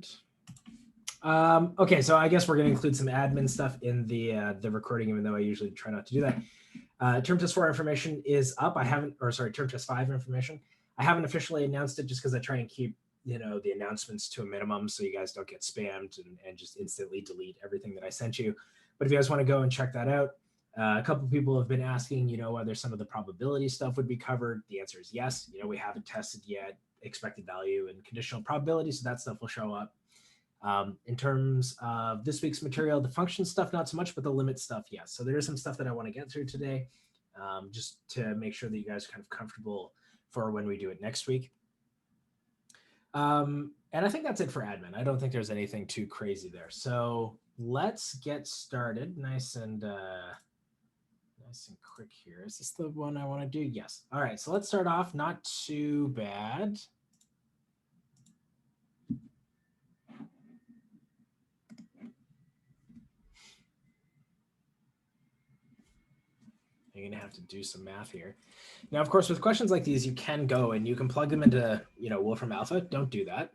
start. Okay, so I guess we're going to include some admin stuff in the recording, even though I usually try not to do that. Term test 4 information is up. Term test 5 information. I haven't officially announced it just because I try and keep the announcements to a minimum so you guys don't get spammed and just instantly delete everything that I sent you. But if you guys want to go and check that out, a couple of people have been asking, whether some of the probability stuff would be covered. The answer is yes. We haven't tested yet expected value and conditional probability, so that stuff will show up. In terms of this week's material, the function stuff, not so much, but the limit stuff, yes. So there is some stuff that I want to get through today, just to make sure that you guys are kind of comfortable for when we do it next week. And I think that's it for admin. I don't think there's anything too crazy there. So let's get started. Nice and quick here. Is this the one I want to do? Yes. All right. So let's start off. Not too bad. You're going to have to do some math here. Now, of course, with questions like these, you can go and you can plug them into, Wolfram Alpha. Don't do that.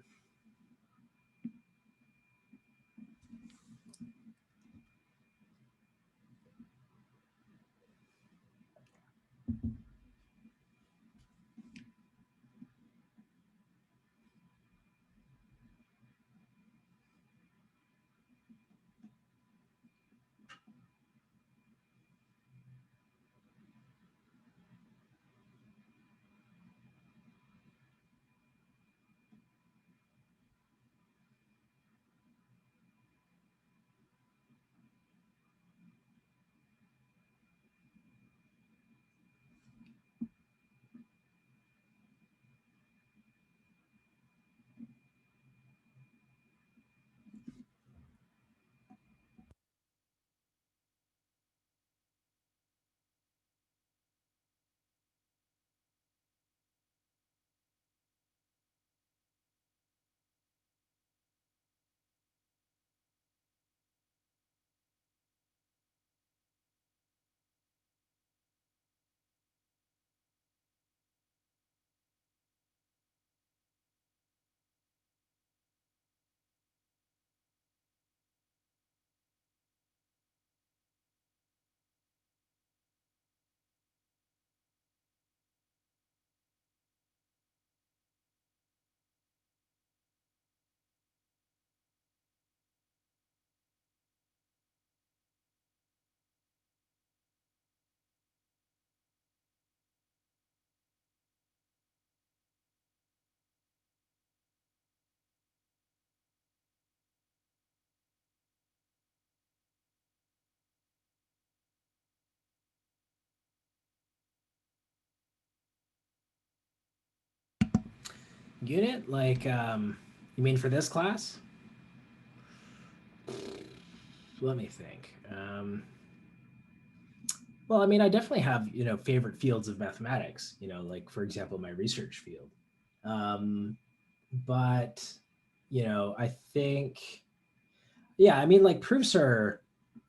Unit? Like, you mean for this class? Let me think. Well, I mean, I definitely have, favorite fields of mathematics, like, for example, my research field. But, I think, yeah, I mean, like proofs are,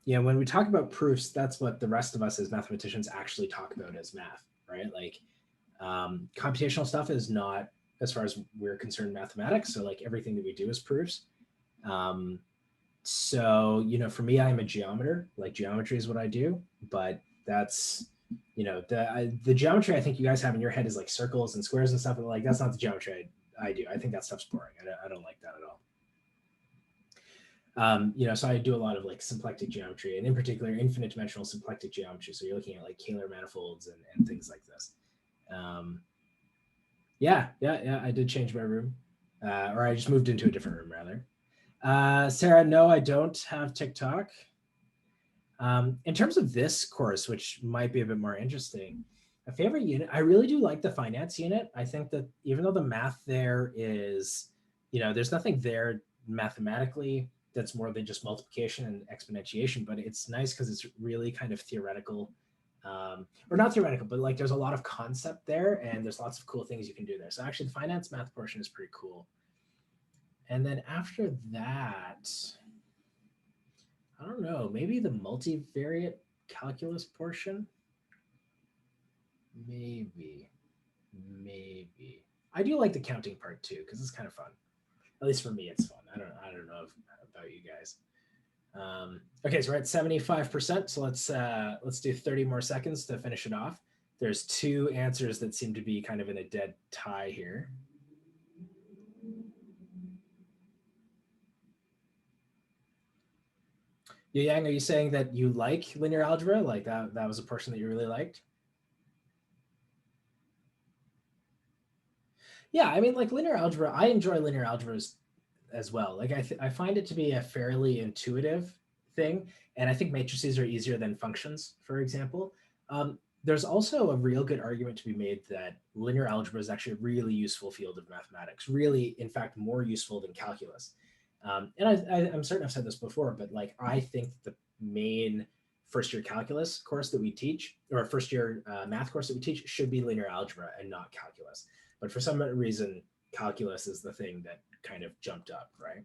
when we talk about proofs, that's what the rest of us as mathematicians actually talk about as math, right? Like, computational stuff is not, as far as we're concerned, mathematics. So like everything that we do is proofs. So, for me, I'm a geometer. Like geometry is what I do, but that's, the geometry I think you guys have in your head is like circles and squares and stuff. But like, that's not the geometry I do. I think that stuff's boring. I don't like that at all. So I do a lot of like symplectic geometry, and in particular, infinite dimensional symplectic geometry. So you're looking at like Kähler manifolds and things like this. Yeah, I did change my room, or I just moved into a different room rather. Sarah, no, I don't have TikTok. In terms of this course, which might be a bit more interesting, a favorite unit, I really do like the finance unit. I think that even though the math there is, there's nothing there mathematically that's more than just multiplication and exponentiation, but it's nice because it's really kind of theoretical, or not theoretical, but like there's a lot of concept there and there's lots of cool things you can do there. So actually the finance math portion is pretty cool. And then after that, I don't know, maybe the multivariate calculus portion? Maybe. I do like the counting part too, because it's kind of fun. At least for me, it's fun. I don't know about you guys. Okay, so we're at 75%. So let's do 30 more seconds to finish it off. There's two answers that seem to be kind of in a dead tie here. Yu Yang, are you saying that you like linear algebra? Like that was a portion that you really liked? Yeah, I mean, like linear algebra, I enjoy linear algebras as well. Like I find it to be a fairly intuitive thing, and I think matrices are easier than functions, for example. There's also a real good argument to be made that linear algebra is actually a really useful field of mathematics, really, in fact, more useful than calculus. And I'm certain I've said this before, but like I think the main first year calculus course that we teach, or first year math course that we teach, should be linear algebra and not calculus. But for some reason, calculus is the thing that kind of jumped up, right?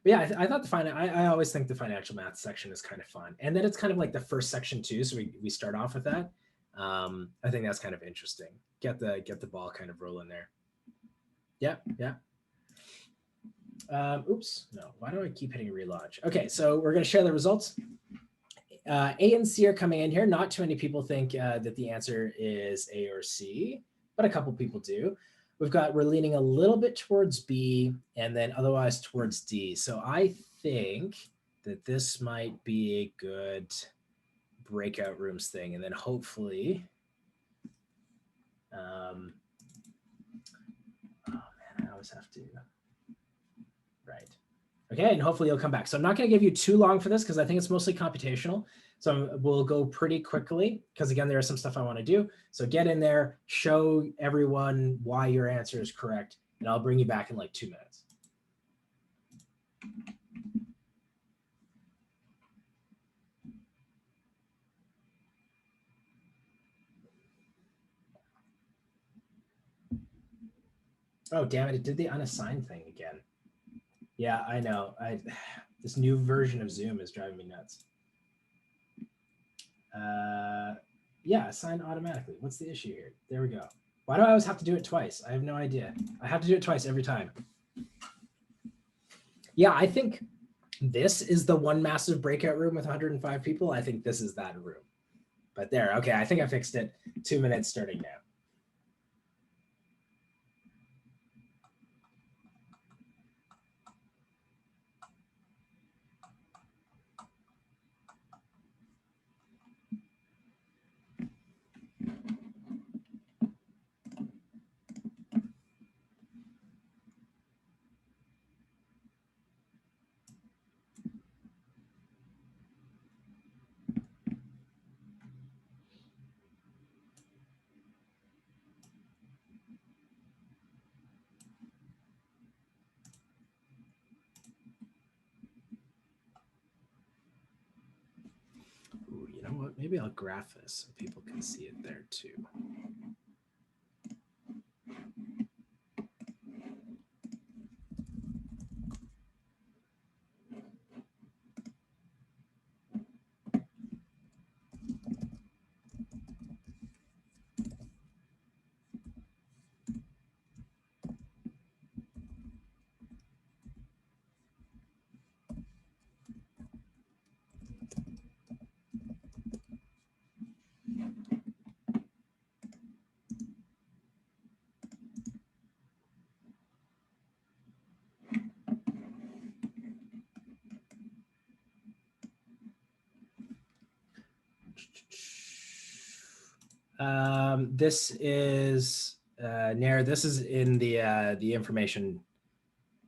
But yeah, I thought I always think the financial math section is kind of fun, and then it's kind of like the first section too. So we start off with that. I think that's kind of interesting. Get the ball kind of rolling there. Yeah, yeah. Oops, no. Why do I keep hitting relaunch? Okay, so we're going to share the results. A and C are coming in here. Not too many people think that the answer is A or C, but a couple people do. We're leaning a little bit towards B and then otherwise towards D. So I think that this might be a good breakout rooms thing. And then hopefully, oh man, I always have to, right. Okay, and hopefully you'll come back. So I'm not going to give you too long for this because I think it's mostly computational. So we'll go pretty quickly because again, there is some stuff I want to do. So get in there, show everyone why your answer is correct, and I'll bring you back in like 2 minutes. Oh, damn it. It did the unassigned thing again. Yeah, I know. This new version of Zoom is driving me nuts. Yeah, assign automatically. What's the issue here? There we go. Why do I always have to do it twice? I have no idea. I have to do it twice every time. Yeah, I think this is the one massive breakout room with 105 people. I think this is that room. But there, okay, I think I fixed it. 2 minutes starting now. Ooh, you know what? Maybe I'll graph this so people can see it there too. This is Nair. This is in the information,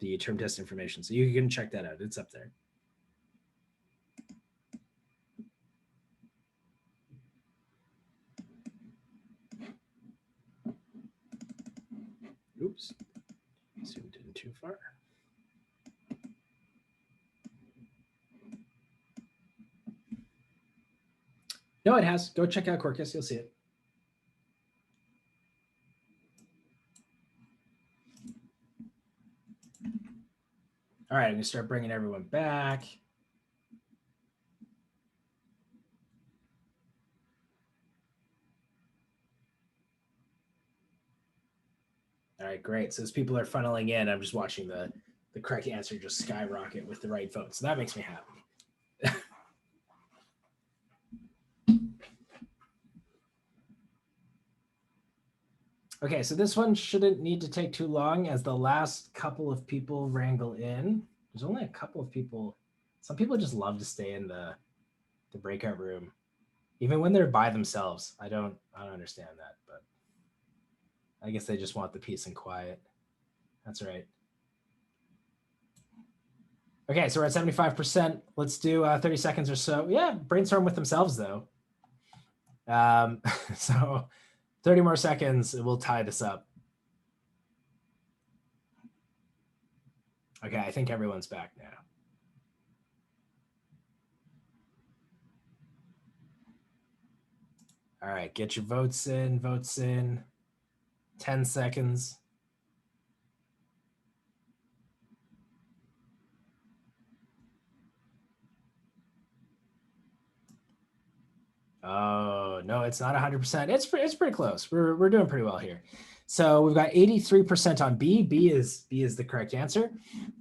the term test information. So you can check that out. It's up there. Oops, zoomed in too far. No, it has. Go check out Quarkus. You'll see it. All right, I'm gonna start bringing everyone back. All right, great. So as people are funneling in, I'm just watching the the correct answer just skyrocket with the right vote. So that makes me happy. Okay, so this one shouldn't need to take too long as the last couple of people wrangle in. There's only a couple of people. Some people just love to stay in the breakout room, even when they're by themselves. I don't understand that, but I guess they just want the peace and quiet. That's right. Okay, so we're at 75%. Let's do 30 seconds or so. Yeah, brainstorm with themselves though. So 30 more seconds, we'll tie this up. Okay, I think everyone's back now. All right, get your votes in, 10 seconds. Oh, no, it's not 100%. It's pretty close. We're doing pretty well here. So we've got 83% on B. B is the correct answer.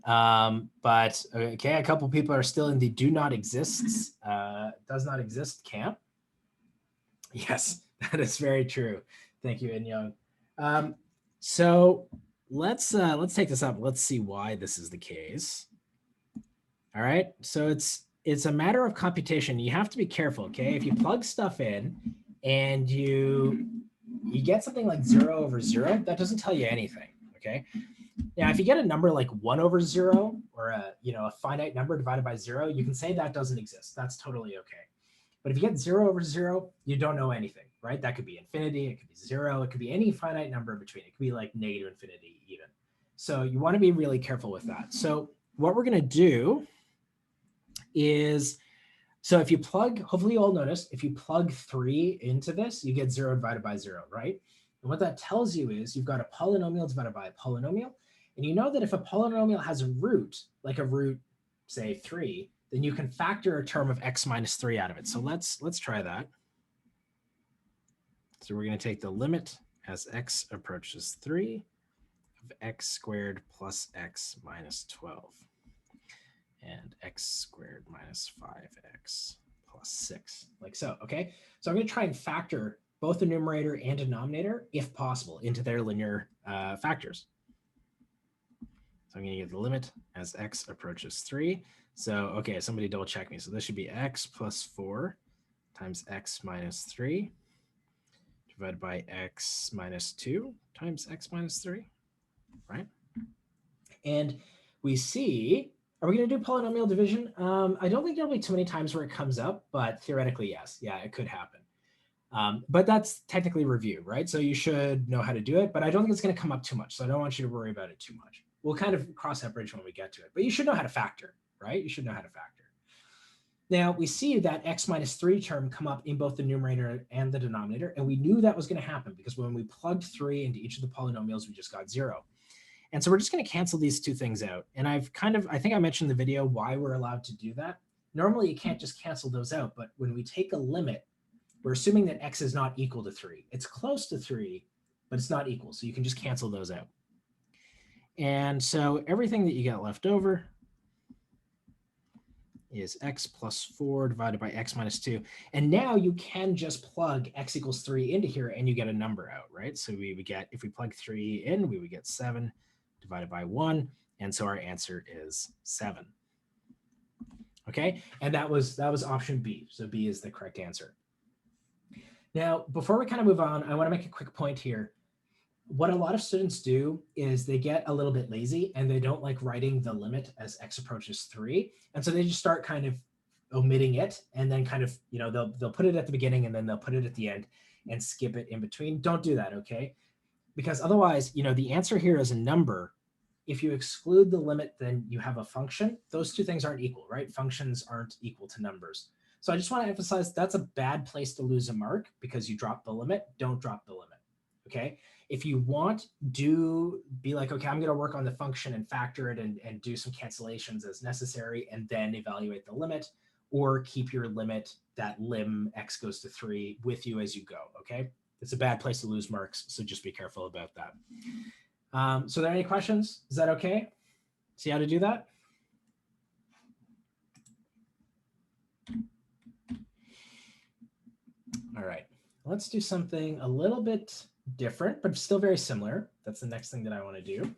But okay, a couple people are still in the do not exists, does not exist camp. Yes, that is very true. Thank you, In Young. So let's take this up. Let's see why this is the case. All right, so it's a matter of computation. You have to be careful, okay? If you plug stuff in and you get something like 0/0, that doesn't tell you anything, okay? Now, if you get a number like 1/0 or a finite number divided by 0, you can say that doesn't exist. That's totally okay. But if you get 0/0, you don't know anything, right? That could be infinity, it could be 0, it could be any finite number in between. It could be like negative infinity even. So you want to be really careful with that. So what we're going to do is, so if you plug, hopefully you all noticed, if you plug 3 into this, you get 0 divided by 0, right? And what that tells you is you've got a polynomial divided by a polynomial. And you know that if a polynomial has a root, like a root, say 3, then you can factor a term of x minus 3 out of it. So let's try that. So we're going to take the limit as x approaches 3 of x squared plus x minus 12. And x squared minus 5x plus 6, like so, okay? So I'm going to try and factor both the numerator and denominator, if possible, into their linear factors. So I'm going to get the limit as x approaches 3. So, okay, somebody double check me. So this should be x plus 4 times x minus 3 divided by x minus 2 times x minus 3, right? And we see, are we going to do polynomial division? I don't think there'll be too many times where it comes up, but theoretically, yes. Yeah, it could happen. But that's technically review, right? So you should know how to do it, but I don't think it's going to come up too much. So I don't want you to worry about it too much. We'll kind of cross that bridge when we get to it, but you should know how to factor, right? You should know how to factor. Now we see that x minus 3 term come up in both the numerator and the denominator, and we knew that was going to happen because when we plugged 3 into each of the polynomials, we just got 0. And so we're just going to cancel these two things out. And I think I mentioned in the video why we're allowed to do that. Normally, you can't just cancel those out. But when we take a limit, we're assuming that x is not equal to 3. It's close to 3, but it's not equal. So you can just cancel those out. And so everything that you get left over is x plus 4 divided by x minus 2. And now you can just plug x equals 3 into here and you get a number out, right? So we would get, if we plug 3 in, we would get 7 divided by 1. And so our answer is 7. Okay, and that was option B. So B is the correct answer. Now, before we kind of move on, I want to make a quick point here. What a lot of students do is they get a little bit lazy and they don't like writing the limit as x approaches 3. And so they just start kind of omitting it and then kind of, they'll put it at the beginning and then they'll put it at the end and skip it in between. Don't do that, okay? Because otherwise, the answer here is a number. If you exclude the limit, then you have a function. Those two things aren't equal, right? Functions aren't equal to numbers. So I just want to emphasize that's a bad place to lose a mark because you drop the limit. Don't drop the limit, okay? If you want, be like, okay, I'm going to work on the function and factor it and do some cancellations as necessary and then evaluate the limit, or keep your limit, that lim x goes to 3 with you as you go, okay? It's a bad place to lose marks, so just be careful about that. So are there any questions? Is that okay? See how to do that? All right, let's do something a little bit different, but still very similar. That's the next thing that I want to do.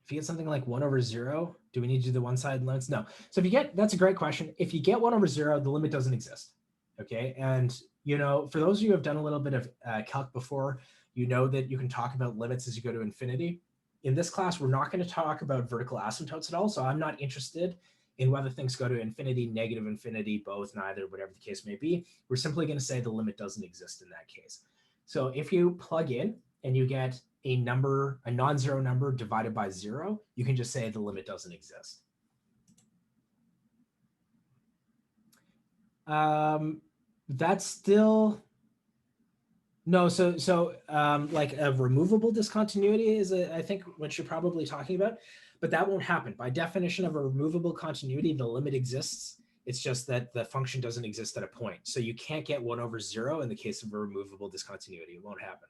If you get something like 1/0, do we need to do the one-sided limits? No. So if you get, that's a great question. If you get 1/0, the limit doesn't exist. Okay. And, you know, for those of you who have done a little bit of calc before, you know that you can talk about limits as you go to infinity. In this class, we're not going to talk about vertical asymptotes at all. So I'm not interested in whether things go to infinity, negative infinity, both, neither, whatever the case may be. We're simply going to say the limit doesn't exist in that case. So if you plug in and you get a number, a non-zero number divided by 0, you can just say the limit doesn't exist. That's still no. So like a removable discontinuity is I think what you're probably talking about, but that won't happen. By definition of a removable continuity, the limit exists. It's just that the function doesn't exist at a point. So you can't get 1/0 in the case of a removable discontinuity. It won't happen.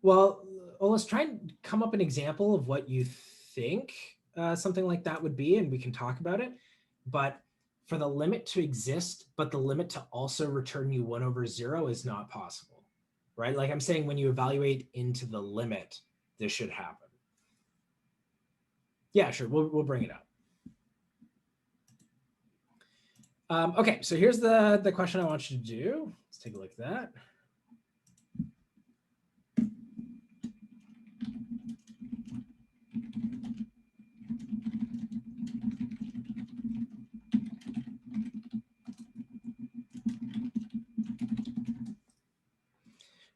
Well, let's try and come up an example of what you think something like that would be, and we can talk about it. But for the limit to exist, but the limit to also return you 1/0 is not possible, right? Like I'm saying, when you evaluate into the limit, this should happen. Yeah, sure, we'll bring it up. Okay, so here's the question I want you to do. Let's take a look at that.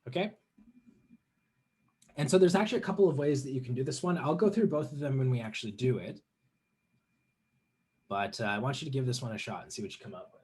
Okay. And so there's actually a couple of ways that you can do this one. I'll go through both of them when we actually do it. But I want you to give this one a shot and see what you come up with.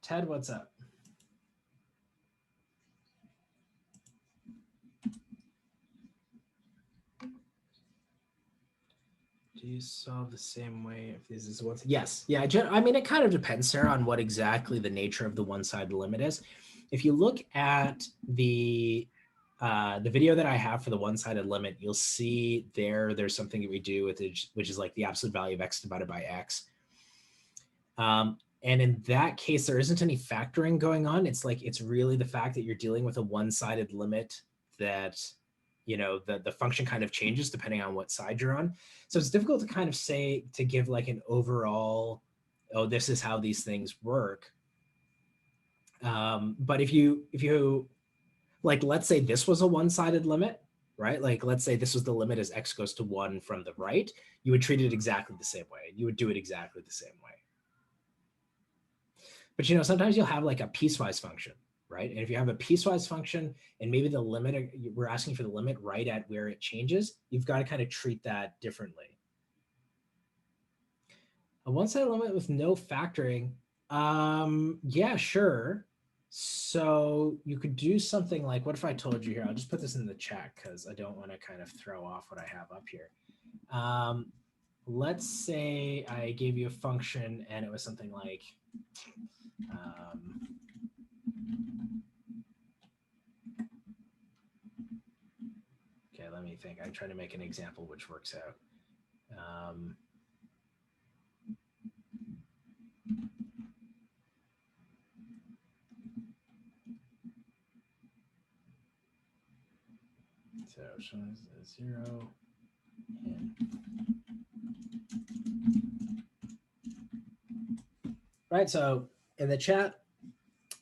Ted, what's up? Do you solve the same way if this is one? Yes. Yeah. I mean, it kind of depends, Sarah, on what exactly the nature of the one-sided limit is. If you look at the video that I have for the one-sided limit, you'll see there's something that we do with it, which is like the absolute value of x divided by x. And in that case, there isn't any factoring going on. It's like, it's really the fact that you're dealing with a one-sided limit that, you know, the function kind of changes depending on what side you're on. So it's difficult to kind of say, to give like an overall, oh, this is how these things work. But if you like, let's say this was a one-sided limit, right? Like, let's say this was the limit as x goes to 1 from the right, you would treat it exactly the same way. You would do it exactly the same way. But, you know, sometimes you'll have like a piecewise function, right? And if you have a piecewise function and maybe the limit, we're asking for the limit right at where it changes, you've got to kind of treat that differently. A one-sided limit with no factoring, yeah, sure. So you could do something like, what if I told you here, I'll just put this in the chat because I don't want to kind of throw off what I have up here. Let's say I gave you a function and it was something like, okay, let me think. I'm trying to make an example which works out. So shows 0 and right. So in the chat,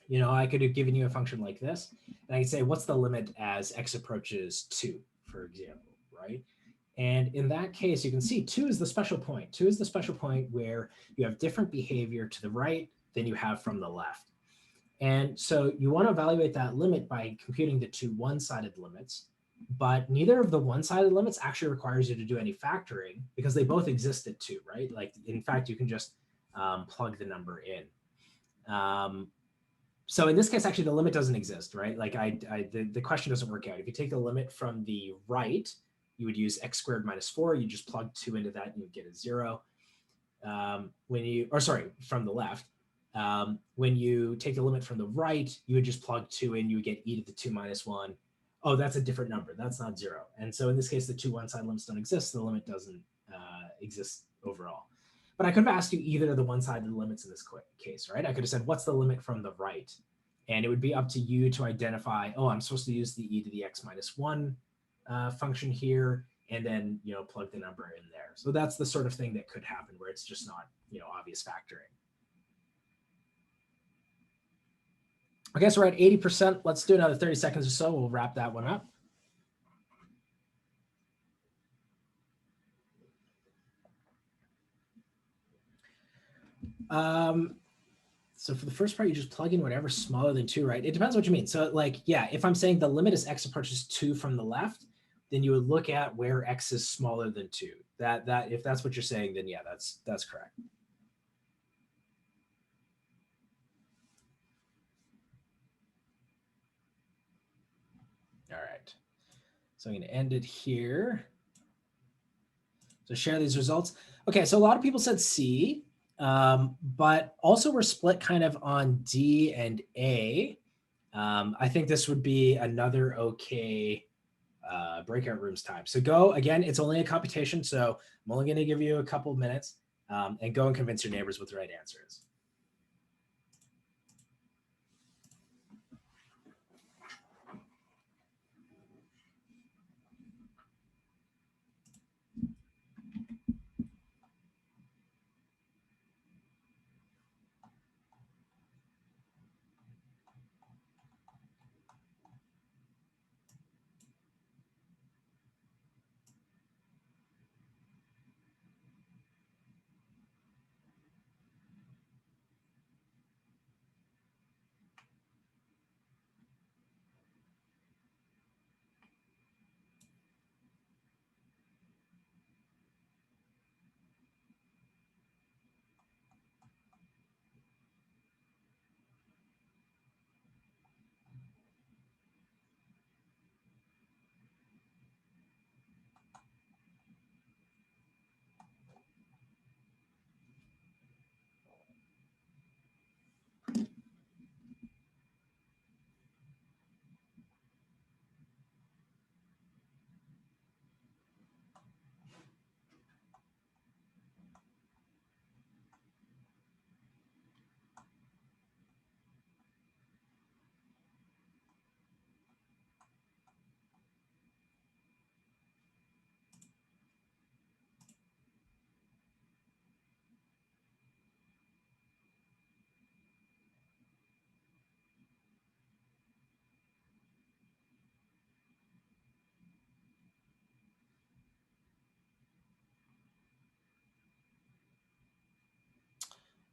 you know, I could have given you a function like this, and I could say, what's the limit as x approaches 2, for example, right? And in that case, you can see 2 is the special point. 2 is the special point where you have different behavior to the right than you have from the left. And so you want to evaluate that limit by computing the two one-sided limits, but neither of the one-sided limits actually requires you to do any factoring because they both exist at 2, right? Like, in fact, you can just plug the number in. So in this case, actually, the limit doesn't exist, right? Like the question doesn't work out. If you take the limit from the right, you would use x squared minus 4. You just plug 2 into that and you would get a 0. From the left. When you take the limit from the right, you would just plug 2 in, you would get e to the 2 minus 1. Oh, that's a different number. That's not 0. And so in this case, the two one-side limits don't exist. So the limit doesn't exist overall. But I could have asked you either of the one-sided limits in this case, right? I could have said, what's the limit from the right? And it would be up to you to identify, oh, I'm supposed to use the e to the x minus 1 function here, and then, plug the number in there. So that's the sort of thing that could happen where it's just not, obvious factoring. Okay, so we're at 80%. Let's do another 30 seconds or so. We'll wrap that one up. So for the first part, you just plug in whatever's smaller than 2, right? It depends what you mean. So like, yeah, if I'm saying the limit as x approaches 2 from the left, then you would look at where x is smaller than 2. That if that's what you're saying, then yeah, that's correct. All right. So I'm going to end it here. So share these results. Okay, so a lot of people said C, but also we're split kind of on D and A. I think this would be another okay breakout rooms time. So go, again, it's only a computation, so I'm only going to give you a couple of minutes, and go and convince your neighbors what the right answer is.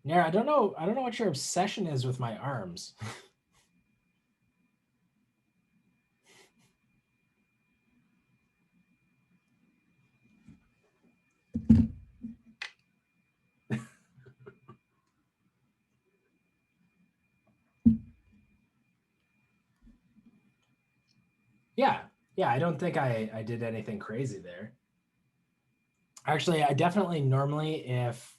Nara, I don't know what your obsession is with my arms. Yeah, I don't think I did anything crazy there. Actually, I definitely normally, if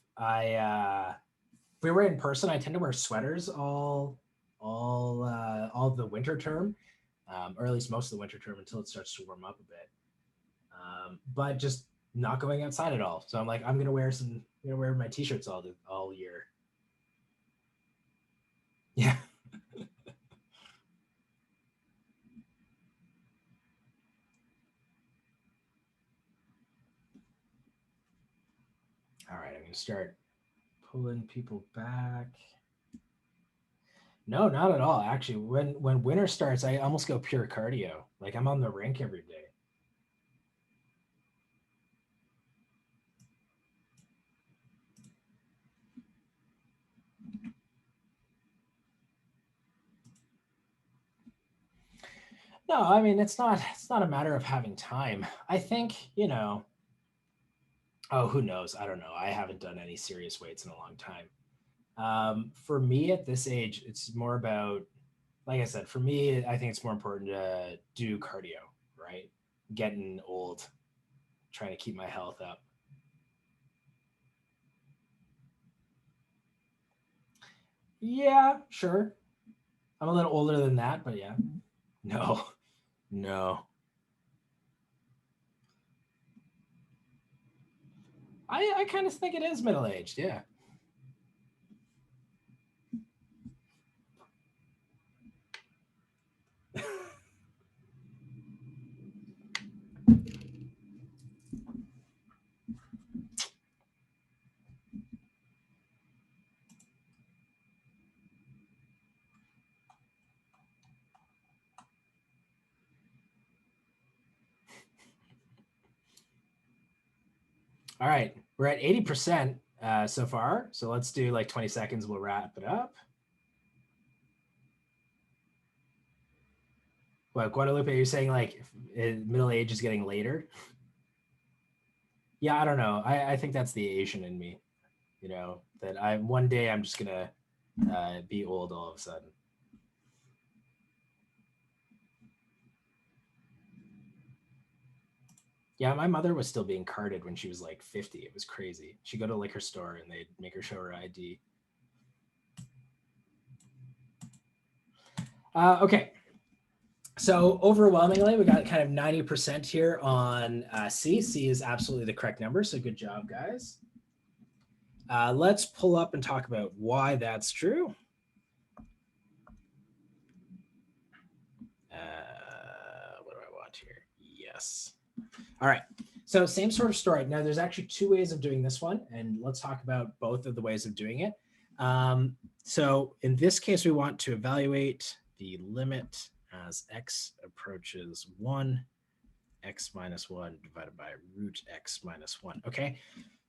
we were in person, I tend to wear sweaters all the winter term, or at least most of the winter term until it starts to warm up a bit. But just not going outside at all. So I'm like, I'm gonna wear my t-shirts all year. Yeah. All right, I'm gonna start pulling people back. No, not at all. Actually, when winter starts, I almost go pure cardio. Like I'm on the rink every day. No, I mean, it's not a matter of having time. I think, you know, oh, who knows? I don't know. I haven't done any serious weights in a long time. For me at this age, it's more about, like I said, for me, I think it's more important to do cardio, right? Getting old, trying to keep my health up. Yeah, sure. I'm a little older than that, but yeah. No, no. I kind of think it is middle aged. Yeah. All right. We're at 80% so far. So let's do like 20 seconds. We'll wrap it up. Well, Guadalupe, you're saying like middle age is getting later? Yeah, I don't know. I think that's the Asian in me, you know, that I one day I'm just going to be old all of a sudden. Yeah, my mother was still being carded when she was like 50. It was crazy. She'd go to like her store and they'd make her show her ID. Okay. So overwhelmingly, we got kind of 90% here on C. C is absolutely the correct number. So good job, guys. Let's pull up and talk about why that's true. What do I want here? Yes. All right. So same sort of story. Now there's actually two ways of doing this one, and let's talk about both of the ways of doing it. So in this case, we want to evaluate the limit as x approaches 1, x minus 1 divided by root x minus 1. Okay.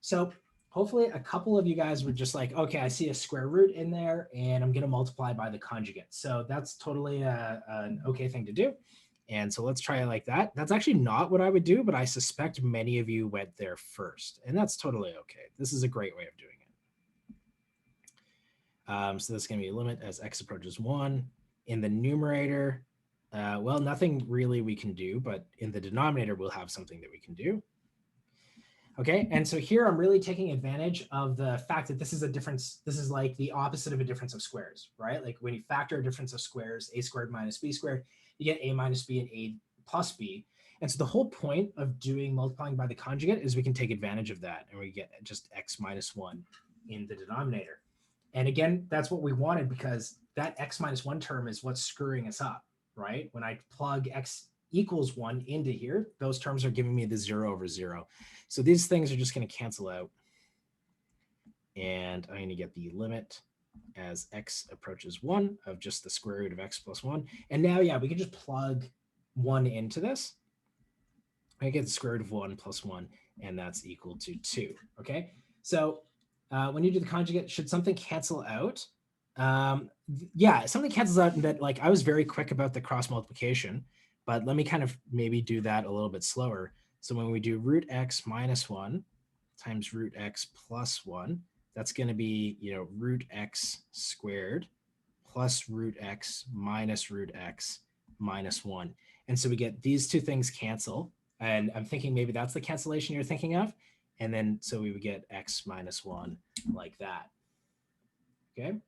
So hopefully a couple of you guys were just like, okay, I see a square root in there and I'm going to multiply by the conjugate. So that's totally an okay thing to do. And so let's try it like that. That's actually not what I would do, but I suspect many of you went there first. And that's totally okay. This is a great way of doing it. So this is going to be a limit as x approaches 1. In the numerator, well, nothing really we can do, but in the denominator, we'll have something that we can do. Okay, and so here I'm really taking advantage of the fact that this is a difference. This is like the opposite of a difference of squares, right? Like when you factor a difference of squares, a squared minus b squared, you get a minus b and a plus b. And so the whole point of doing multiplying by the conjugate is we can take advantage of that and we get just x minus 1 in the denominator. And again, that's what we wanted because that x minus 1 term is what's screwing us up, right? When I plug x equals 1 into here, those terms are giving me the 0 over 0. So these things are just going to cancel out. And I'm going to get the limit as x approaches 1 of just the square root of x plus 1. And now, yeah, we can just plug 1 into this. I get the square root of 1 plus 1, and that's equal to 2. Okay, so when you do the conjugate, should something cancel out? Yeah, something cancels out. That, like, I was very quick about the cross multiplication, but let me kind of maybe do that a little bit slower. So when we do root x minus 1 times root x plus 1, that's going to be, you know, root x squared plus root x minus root x minus 1. And so we get these two things cancel. And I'm thinking maybe that's the cancellation you're thinking of. And then so we would get x minus 1 like that. Okay.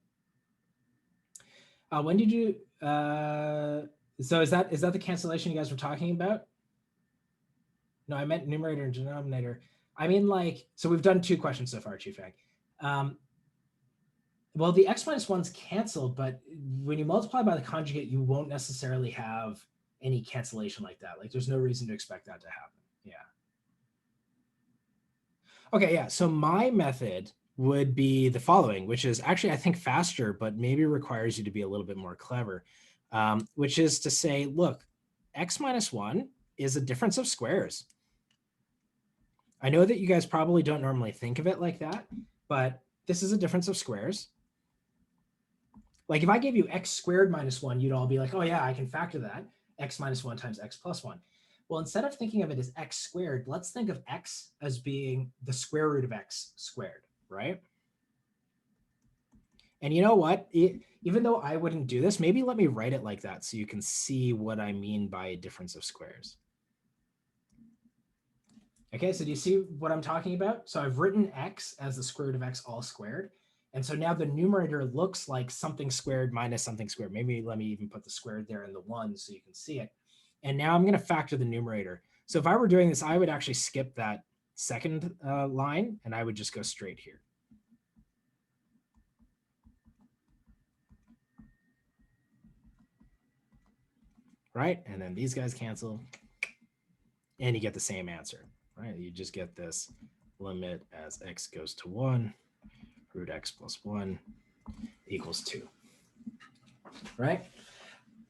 When did you so is that the cancellation you guys were talking about? No, I meant numerator and denominator. I mean, like, so we've done two questions so far, Chief Ag. Well, the x minus 1's canceled, but when you multiply by the conjugate, you won't necessarily have any cancellation like that. Like, there's no reason to expect that to happen. Yeah. Okay, yeah. So my method would be the following, which is actually, I think, faster, but maybe requires you to be a little bit more clever, which is to say, look, x minus 1 is a difference of squares. I know that you guys probably don't normally think of it like that, but this is a difference of squares. Like if I gave you x squared minus 1, you'd all be like, oh yeah, I can factor that. x minus 1 times x plus 1. Well, instead of thinking of it as x squared, let's think of x as being the square root of x squared, right? And you know what? Even though I wouldn't do this, maybe let me write it like that so you can see what I mean by a difference of squares. Okay, so do you see what I'm talking about? So I've written x as the square root of x all squared. And so now the numerator looks like something squared minus something squared. Maybe let me even put the squared there in the 1 so you can see it. And now I'm going to factor the numerator. So if I were doing this, I would actually skip that second line, and I would just go straight here. Right? And then these guys cancel, and you get the same answer. Right? You just get this limit as x goes to 1, root x plus 1 equals 2. Right?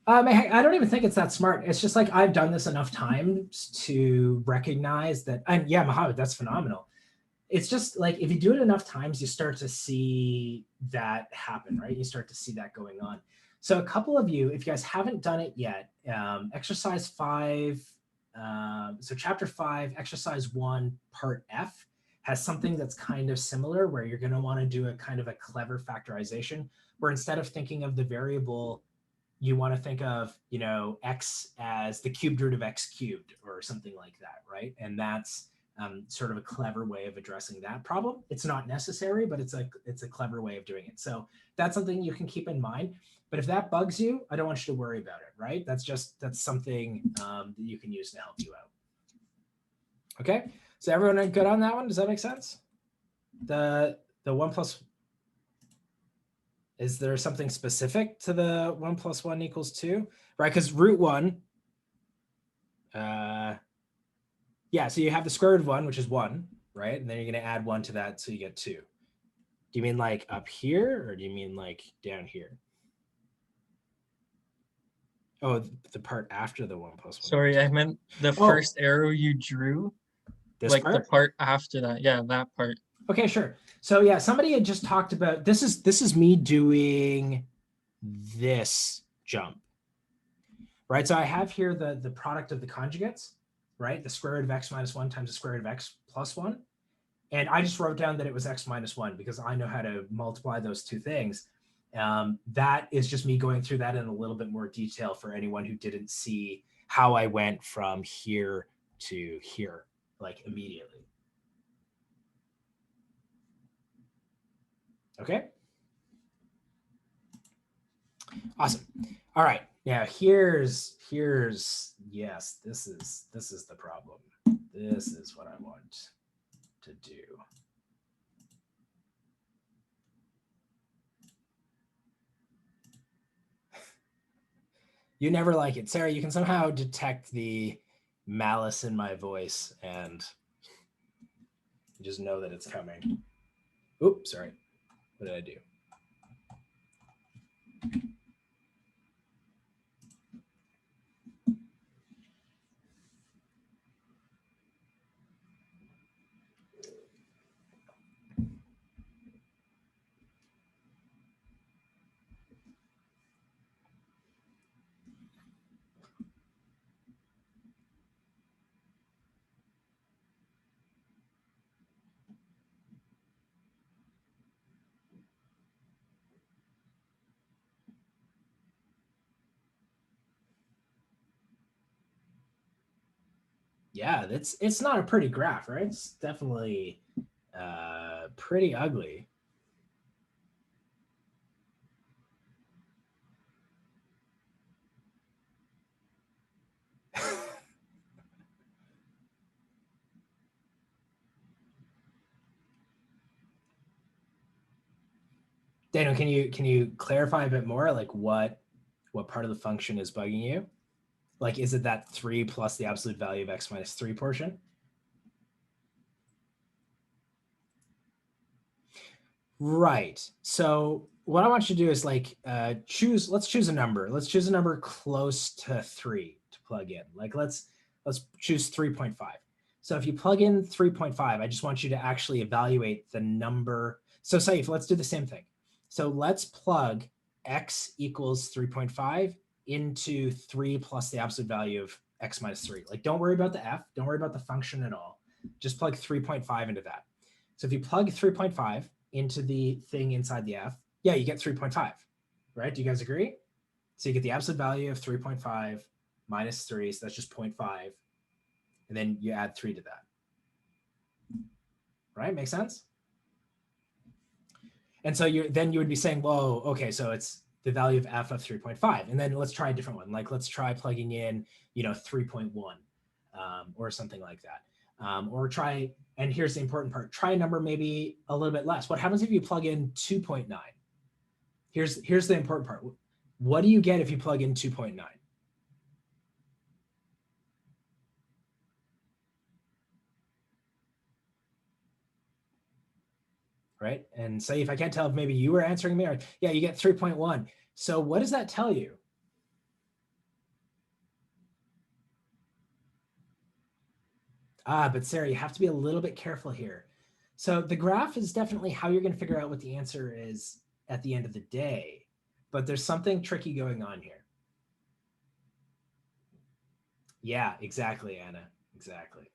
I don't even think it's that smart. It's just like I've done this enough times to recognize that, and yeah, Mohammed, that's phenomenal. It's just like if you do it enough times, you start to see that happen, right? You start to see that going on. So a couple of you, if you guys haven't done it yet, exercise 5, so chapter 5, exercise 1, part F has something that's kind of similar where you're going to want to do a kind of a clever factorization where instead of thinking of the variable, you want to think of, you know, x as the cubed root of x cubed or something like that, right? And that's sort of a clever way of addressing that problem. It's not necessary, but it's a clever way of doing it. So that's something you can keep in mind. But if that bugs you, I don't want you to worry about it, right? That's something that you can use to help you out. Okay, so everyone good on that one? Does that make sense? The 1 plus, is there something specific to the 1 plus 1 equals 2, right? Because root 1, yeah, so you have the square root of 1, which is 1, right? And then you're going to add 1 to that, so you get 2. Do you mean like up here, or do you mean like down here? Oh, the part after the 1 plus 1. Sorry, I meant the first arrow you drew. This like part? the part after that. Yeah, that part. Okay, sure. So yeah, somebody had just talked about, this is me doing this jump, right? So I have here the product of the conjugates, right? The square root of x minus 1 times the square root of x plus 1. And I just wrote down that it was x minus 1 because I know how to multiply those two things. That is just me going through that in a little bit more detail for anyone who didn't see how I went from here to here, like immediately. Okay. Awesome. All right. Now here's yes, this is the problem. This is what I want to do. You never like it. Sarah, you can somehow detect the malice in my voice and just know that it's coming. Oops, sorry. What did I do? Yeah, it's not a pretty graph, right? It's definitely pretty ugly. Daniel, can you clarify a bit more, like what part of the function is bugging you? Like, is it that 3 plus the absolute value of x minus 3 portion? Right. So what I want you to do is like let's choose a number. Let's choose a number close to 3 to plug in. Like let's choose 3.5. So if you plug in 3.5, I just want you to actually evaluate the number. So Saif, let's do the same thing. So let's plug x equals 3.5 into 3 plus the absolute value of x minus 3. Like, don't worry about the f. Don't worry about the function at all. Just plug 3.5 into that. So if you plug 3.5 into the thing inside the f, yeah, you get 3.5, right? Do you guys agree? So you get the absolute value of 3.5 minus 3, so that's just 0.5. And then you add 3 to that. Right? Make sense? And so then you would be saying, whoa, okay, so it's the value of f of 3.5. And then let's try a different one. Like, let's try plugging in, 3.1 or something like that. Or try, and here's the important part, try a number maybe a little bit less. What happens if you plug in 2.9? Here's the important part. What do you get if you plug in 2.9? Right? And say if I can't tell if maybe you were answering me, or yeah, you get 3.1. So what does that tell you? But Sarah, you have to be a little bit careful here. So the graph is definitely how you're going to figure out what the answer is at the end of the day. But there's something tricky going on here. Yeah, exactly, Anna. Exactly.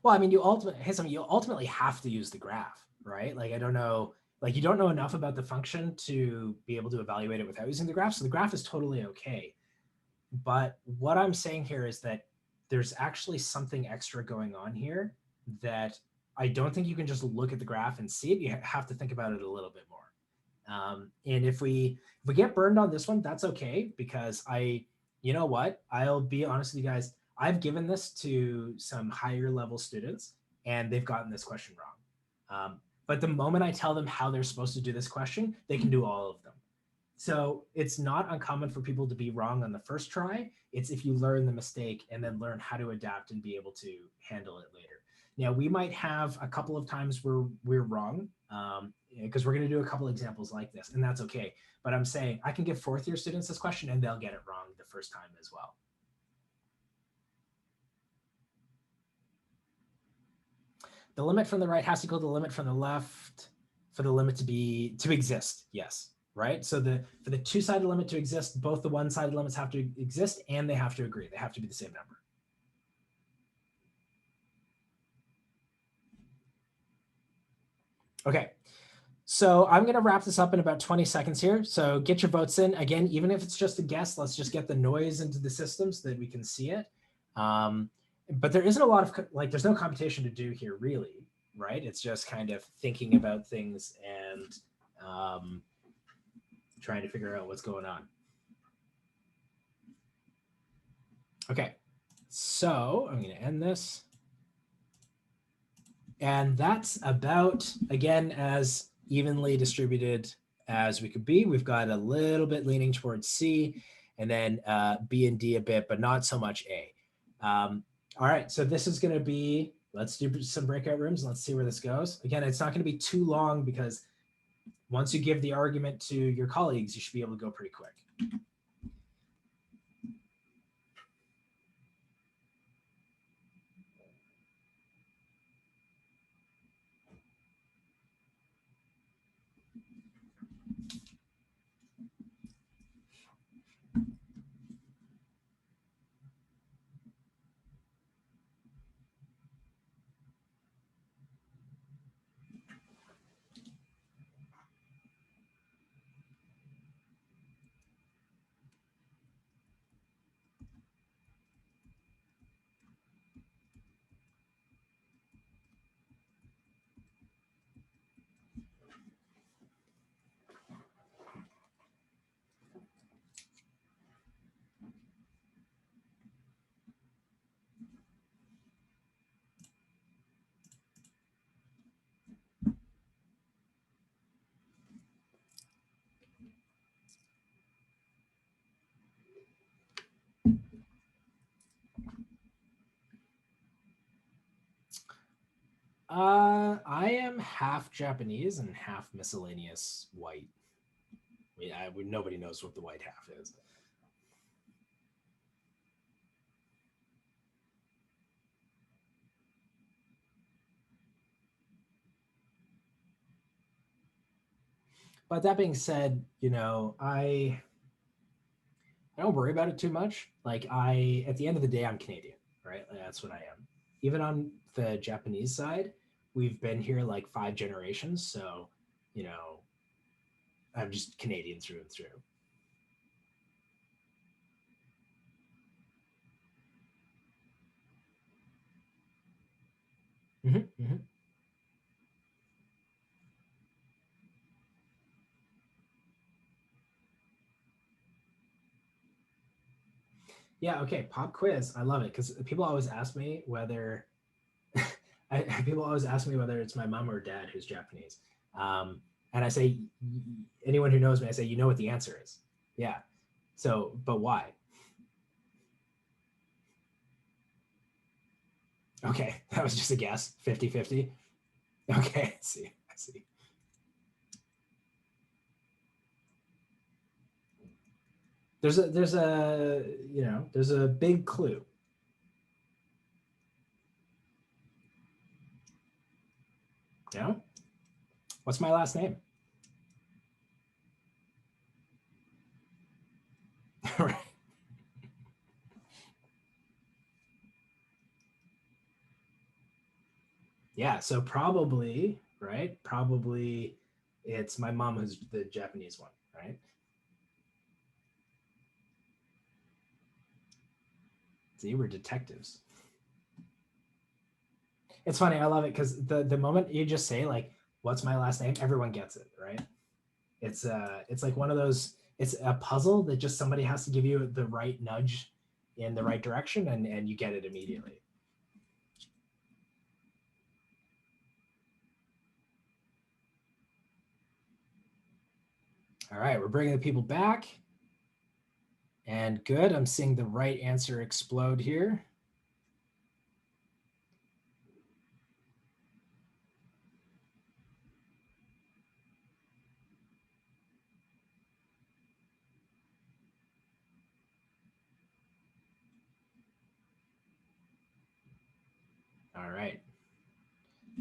Well, I mean, you ultimately have to use the graph, right? Like, I don't know, like you don't know enough about the function to be able to evaluate it without using the graph. So the graph is totally okay. But what I'm saying here is that there's actually something extra going on here that I don't think you can just look at the graph and see it. You have to think about it a little bit more. And if we get burned on this one, that's okay, because you know what? I'll be honest with you guys. I've given this to some higher level students and they've gotten this question wrong. But the moment I tell them how they're supposed to do this question, they can do all of them. So it's not uncommon for people to be wrong on the first try. It's if you learn the mistake and then learn how to adapt and be able to handle it later. Now, we might have a couple of times where we're wrong, because we're going to do a couple examples like this, and that's okay. But I'm saying I can give fourth year students this question and they'll get it wrong the first time as well. The limit from the right has to equal the limit from the left for the limit to exist. Yes, right? So for the two-sided limit to exist, both the one-sided limits have to exist and they have to agree. They have to be the same number. Okay, so I'm going to wrap this up in about 20 seconds here. So get your votes in. Again, even if it's just a guess, let's just get the noise into the system so that we can see it. But there isn't a lot of, like, there's no computation to do here, really, right? It's just kind of thinking about things and trying to figure out what's going on. Okay, so I'm going to end this. And that's about, again, as evenly distributed as we could be. We've got a little bit leaning towards C, and then B and D a bit, but not so much A. All right, so this is going to be, let's do some breakout rooms. Let's see where this goes. Again, it's not going to be too long because once you give the argument to your colleagues, you should be able to go pretty quick. I am half Japanese and half miscellaneous white. nobody knows what the white half is. But that being said, I don't worry about it too much. Like at the end of the day, I'm Canadian, right? Like, that's what I am. Even on the Japanese side, we've been here like 5 generations. So, I'm just Canadian through and through. Mm-hmm, mm-hmm. Yeah, okay. Pop quiz. I love it because people always ask me whether people always ask me whether it's my mom or dad who's Japanese. And I say, anyone who knows me, I say, you know what the answer is. Yeah. So, but why? Okay. That was just a guess. 50-50. Okay. I see. I see. There's a big clue. Yeah. What's my last name? Right. Yeah. So probably, right? Probably it's my mom who's the Japanese one, right? See, we're detectives. It's funny. I love it because the moment you just say like, "What's my last name?" everyone gets it, right? It's like one of those. It's a puzzle that just somebody has to give you the right nudge in the right direction, and you get it immediately. All right, we're bringing the people back. And good, I'm seeing the right answer explode here. All right.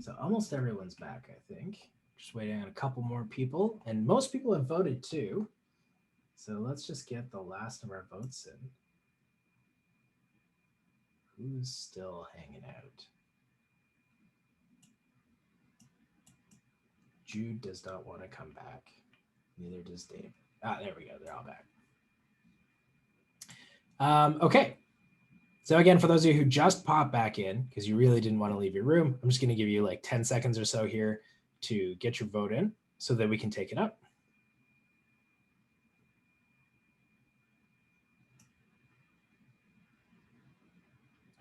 So almost everyone's back, I think. Just waiting on a couple more people. And most people have voted too. So let's just get the last of our votes in. Who's still hanging out? Jude does not want to come back. Neither does Dave. There we go. They're all back. Okay. So again, for those of you who just popped back in, because you really didn't want to leave your room, I'm just going to give you like 10 seconds or so here to get your vote in so that we can take it up.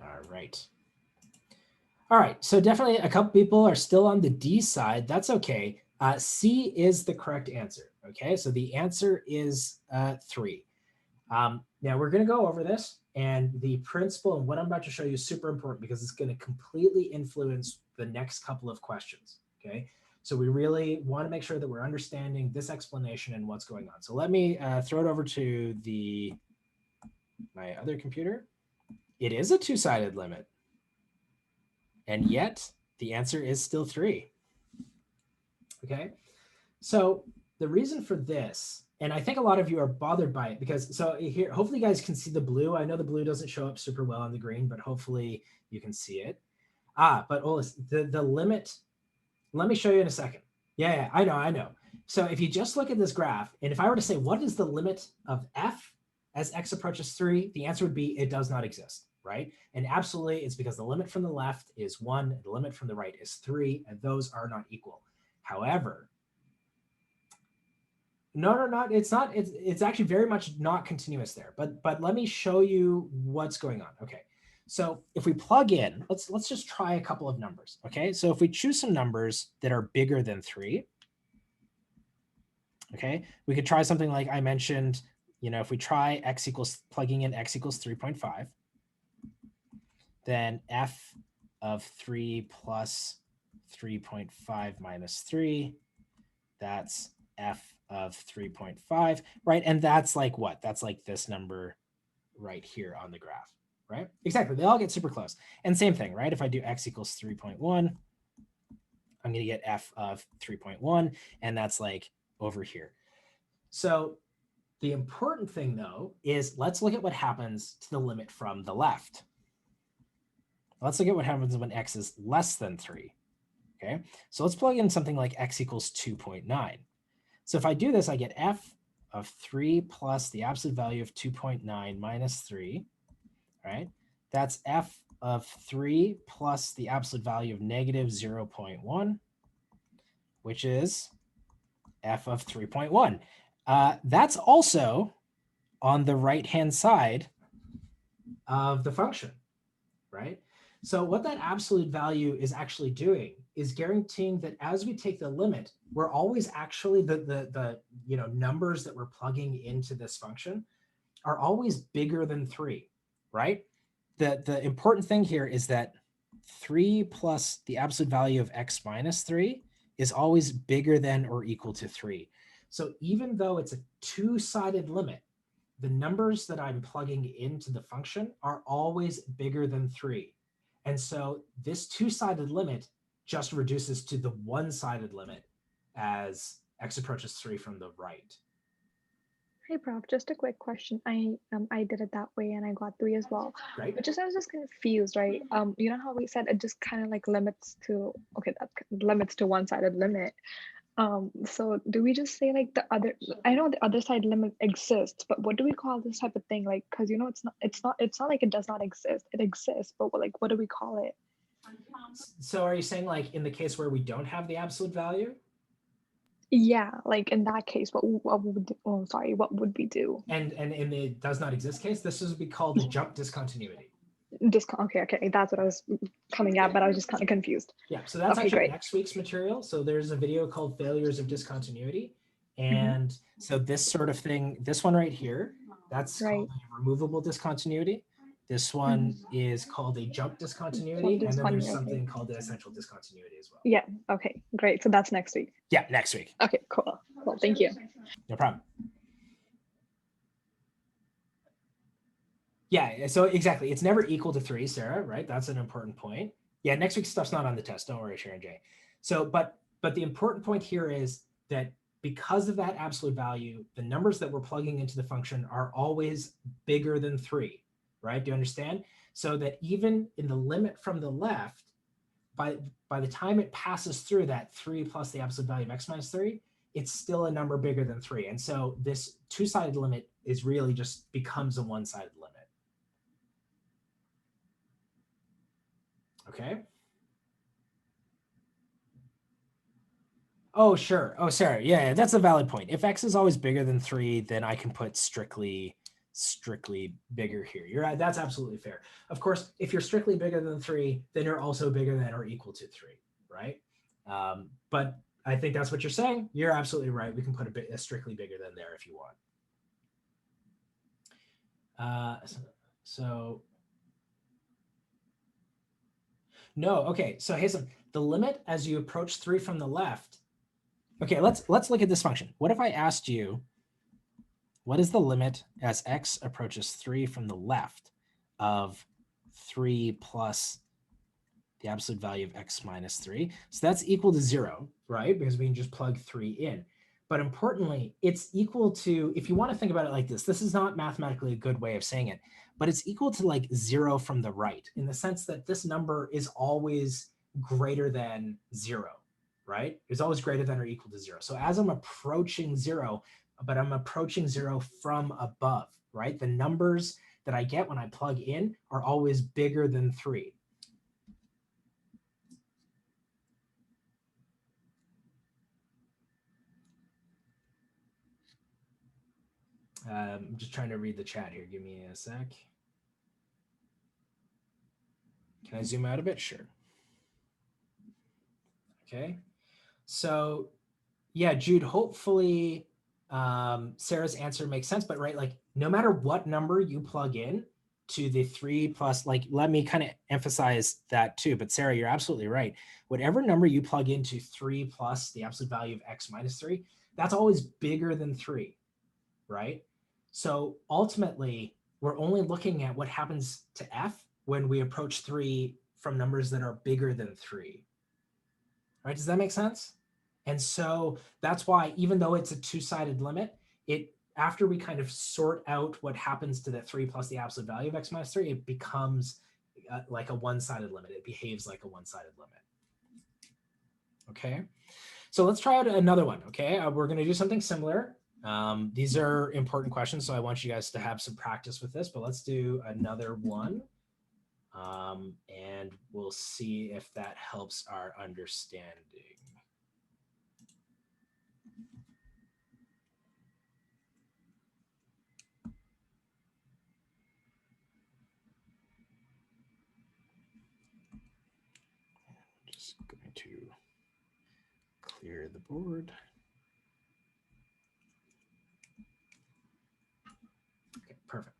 All right. All right. So definitely a couple people are still on the D side. That's okay. C is the correct answer. Okay. So the answer is 3. Now we're going to go over this, and the principle and what I'm about to show you is super important because it's going to completely influence the next couple of questions. Okay. So we really want to make sure that we're understanding this explanation and what's going on. So let me throw it over to my other computer. It is a 2-sided limit. And yet the answer is still 3. Okay. So the reason for this, and I think a lot of you are bothered by it because, so here, hopefully you guys can see the blue. I know the blue doesn't show up super well on the green, but hopefully you can see it. But Olis, the limit, let me show you in a second. Yeah, I know. So if you just look at this graph, and if I were to say, what is the limit of f as x approaches 3, the answer would be it does not exist, right? And absolutely, it's because the limit from the left is 1, the limit from the right is 3, and those are not equal. However, no, it's not. It's actually very much not continuous there. But let me show you what's going on. Okay, so if we plug in, let's just try a couple of numbers. Okay, so if we choose some numbers that are bigger than 3, okay, we could try something like I mentioned. If we try plugging in x equals 3.5, then f of 3 plus 3.5 minus 3, that's f of 3.5, right? And that's like what? That's like this number right here on the graph, right? Exactly. They all get super close. And same thing, right? If I do x equals 3.1, I'm going to get f of 3.1, and that's like over here. So the important thing, though, is let's look at what happens to the limit from the left. Let's look at what happens when x is less than 3. Okay, so let's plug in something like x equals 2.9. So if I do this, I get f of 3 plus the absolute value of 2.9 minus 3, right? That's f of 3 plus the absolute value of negative 0.1, which is f of 3.1. That's also on the right-hand side of the function, right? So what that absolute value is actually doing is guaranteeing that as we take the limit, we're always actually the numbers that we're plugging into this function are always bigger than 3, right? The important thing here is that 3 plus the absolute value of x minus 3 is always bigger than or equal to 3. So even though it's a two-sided limit, the numbers that I'm plugging into the function are always bigger than 3. And so this two-sided limit just reduces to the one-sided limit as x approaches 3 from the right. Hey, Prof, just a quick question. I did it that way and I got 3 as well. Great. But I was just confused, right? You know how we said it just kind of like limits to, okay, that limits to one-sided limit. So do we just say like the other, I know the other side limit exists, but what do we call this type of thing? Like, because it's not like it does not exist. It exists, but like, what do we call it? So are you saying like in the case where we don't have the absolute value? Yeah, like in that case, what would we do? And in the does not exist case, this would be called a jump discontinuity. Okay, that's what I was coming at, but I was just kind of confused. Yeah, so that's Okay, actually great. next week's material. So there's a video called Failures of Discontinuity. And so this sort of thing, this one right here, that's called a removable discontinuity. This one is called a jump discontinuity. And then there's something called an essential discontinuity as well. Yeah, okay, great. So that's next week. Yeah, next week. Okay, cool. Well, thank you. No problem. Yeah, so exactly. It's never equal to 3, Sarah, right? That's an important point. Yeah, next week's stuff's not on the test. Don't worry, Sharon J. So, but the important point here is that because of that absolute value, the numbers that we're plugging into the function are always bigger than 3, right? Do you understand? So that even in the limit from the left, by the time it passes through that 3 plus the absolute value of x minus 3, it's still a number bigger than 3. And so this two-sided limit is really just becomes a one-sided limit. Okay. Oh, sure. Oh, Sarah. Yeah, that's a valid point. If x is always bigger than 3, then I can put strictly bigger here. You're right. That's absolutely fair. Of course, if you're strictly bigger than 3, then you're also bigger than or equal to 3, right? But I think that's what you're saying. You're absolutely right. We can put a strictly bigger than there if you want. No, okay. So Hazel, the limit as you approach 3 from the left. Okay, let's look at this function. What if I asked you, what is the limit as x approaches 3 from the left of 3 plus the absolute value of x minus 3? So that's equal to 0, right? Because we can just plug 3 in. But importantly, it's equal to, if you want to think about it like this is not mathematically a good way of saying it, but it's equal to like 0 from the right, in the sense that this number is always greater than 0, right? It's always greater than or equal to 0. So as I'm approaching 0, but I'm approaching 0 from above, right? The numbers that I get when I plug in are always bigger than 3. I'm just trying to read the chat here. Give me a sec. Can I zoom out a bit? Sure. Okay. So yeah, Jude, hopefully Sarah's answer makes sense, but right, like no matter what number you plug in to the 3 plus, like, let me kind of emphasize that too, but Sarah, you're absolutely right. Whatever number you plug into 3 plus the absolute value of x minus 3, that's always bigger than 3, right? So ultimately, we're only looking at what happens to f when we approach 3 from numbers that are bigger than 3. Right? Does that make sense? And so that's why, even though it's a two-sided limit, it after we kind of sort out what happens to the 3 plus the absolute value of x minus 3, it becomes like a one-sided limit. It behaves like a one-sided limit. Okay, so let's try out another one. Okay, we're going to do something similar. These are important questions, so I want you guys to have some practice with this, but let's do another one. And we'll see if that helps our understanding. Just going to clear the board. Okay, perfect.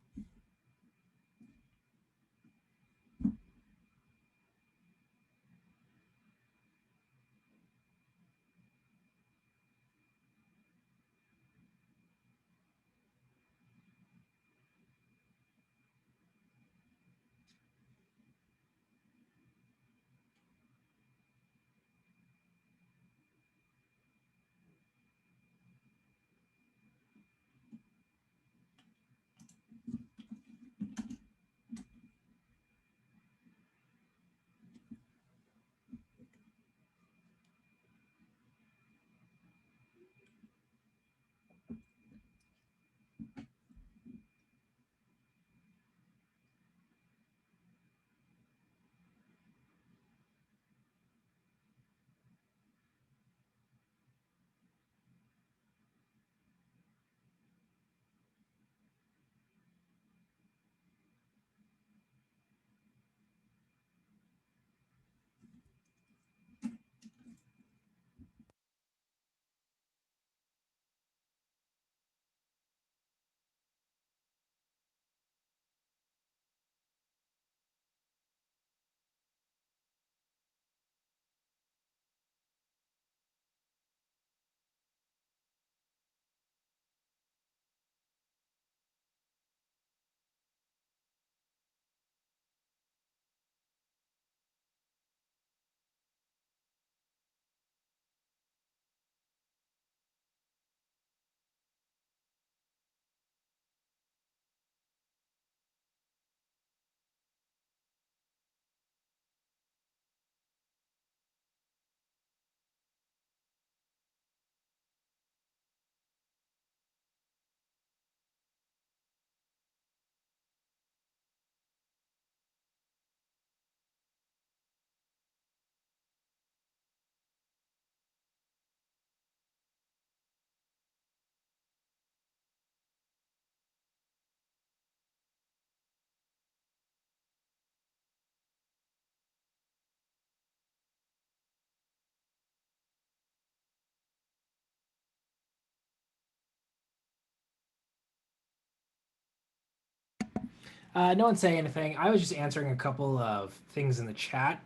No one's saying anything. I was just answering a couple of things in the chat,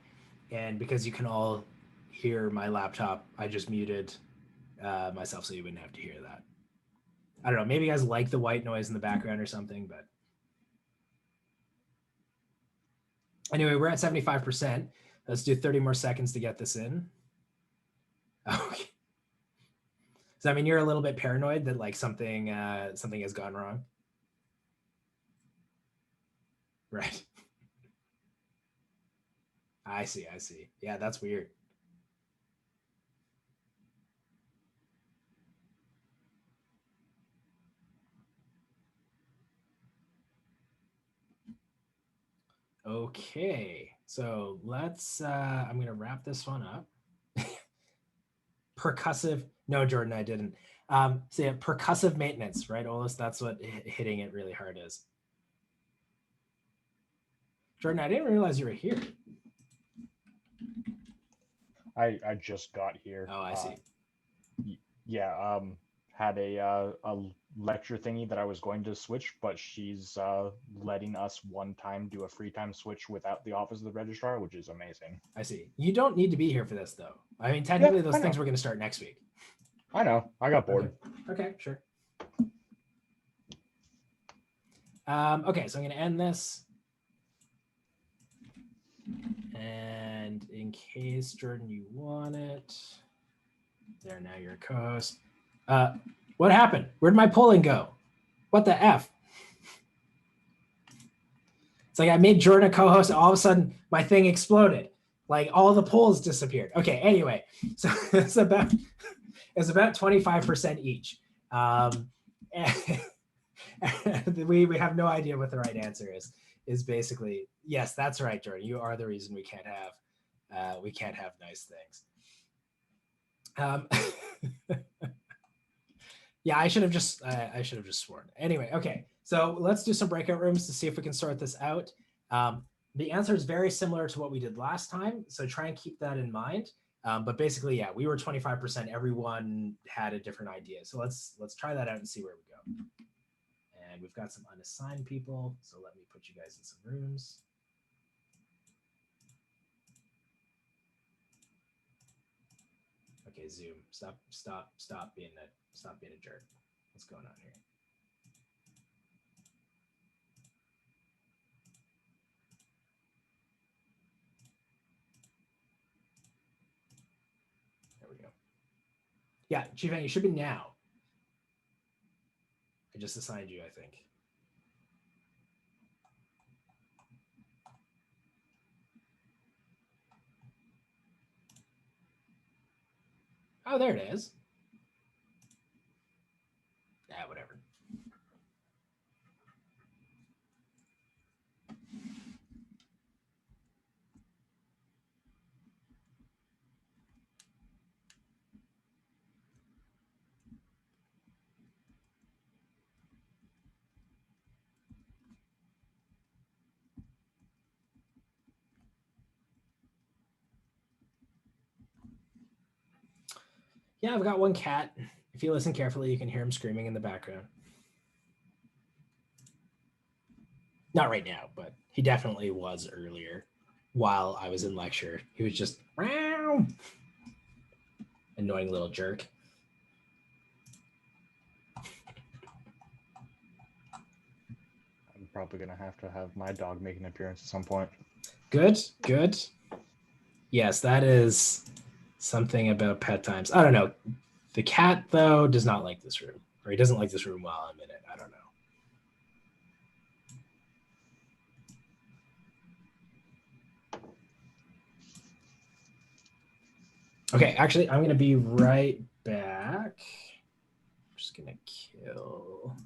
and because you can all hear my laptop, I just muted myself so you wouldn't have to hear that. I don't know. Maybe you guys like the white noise in the background or something, but anyway, we're at 75%. Let's do 30 more seconds to get this in. Okay. Does that mean you're a little bit paranoid that like something has gone wrong? Right. I see. I see. Yeah, that's weird. Okay, so let's, I'm going to wrap this one up. Percussive, no, Jordan, I didn't. So yeah, percussive maintenance, right, Olus? That's what hitting it really hard is. Jordan, I didn't realize you were here. I just got here. Oh, I see. Yeah, had a lecture thingy that I was going to switch, but she's letting us one time do a free time switch without the office of the registrar, which is amazing. I see. You don't need to be here for this, though. I mean, technically, those things were going to start next week. I know. I got bored. Okay, sure. Okay, so I'm going to end this. And in case, Jordan, you want it. There, now you're a co-host. What happened? Where'd my polling go? What the F? It's like I made Jordan a co-host, and all of a sudden my thing exploded. Like all the polls disappeared. Okay, anyway, so it's about 25% each. And we have no idea what the right answer is basically, yes, that's right, Jordan. You are the reason we can't have nice things. Yeah, I should have just sworn. Anyway, okay. So let's do some breakout rooms to see if we can sort this out. The answer is very similar to what we did last time, so try and keep that in mind. But basically, yeah, we were 25%. Everyone had a different idea. So let's try that out and see where we go. And we've got some unassigned people. So let me put you guys in some rooms. Okay, Zoom, stop being a jerk. What's going on here? There we go. Yeah, Chief, you should be now. I just assigned you, I think. Oh, there it is. Yeah, whatever. Yeah, I've got one cat. If you listen carefully, you can hear him screaming in the background. Not right now, but he definitely was earlier while I was in lecture. He was just meow. Annoying little jerk. I'm probably going to have my dog make an appearance at some point. Good, good. Yes, that is something about pet times. I don't know. The cat, though, does not like this room. Or he doesn't like this room while I'm in it. I don't know. Okay, actually, I'm going to be right back. I'm just going to kill...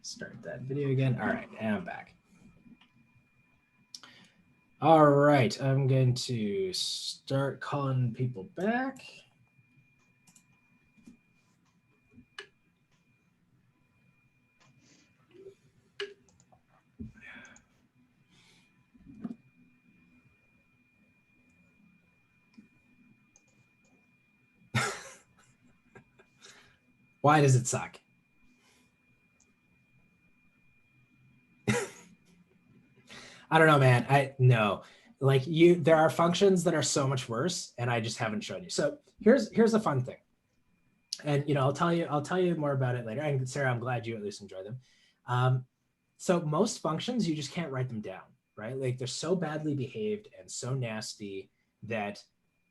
Start that video again. All right, and I'm back. All right, I'm going to start calling people back. Why does it suck? I don't know, man. No, like there are functions that are so much worse, and I just haven't shown you. So here's a fun thing, and I'll tell you more about it later. And Sarah, I'm glad you at least enjoy them. So most functions you just can't write them down, right? Like they're so badly behaved and so nasty that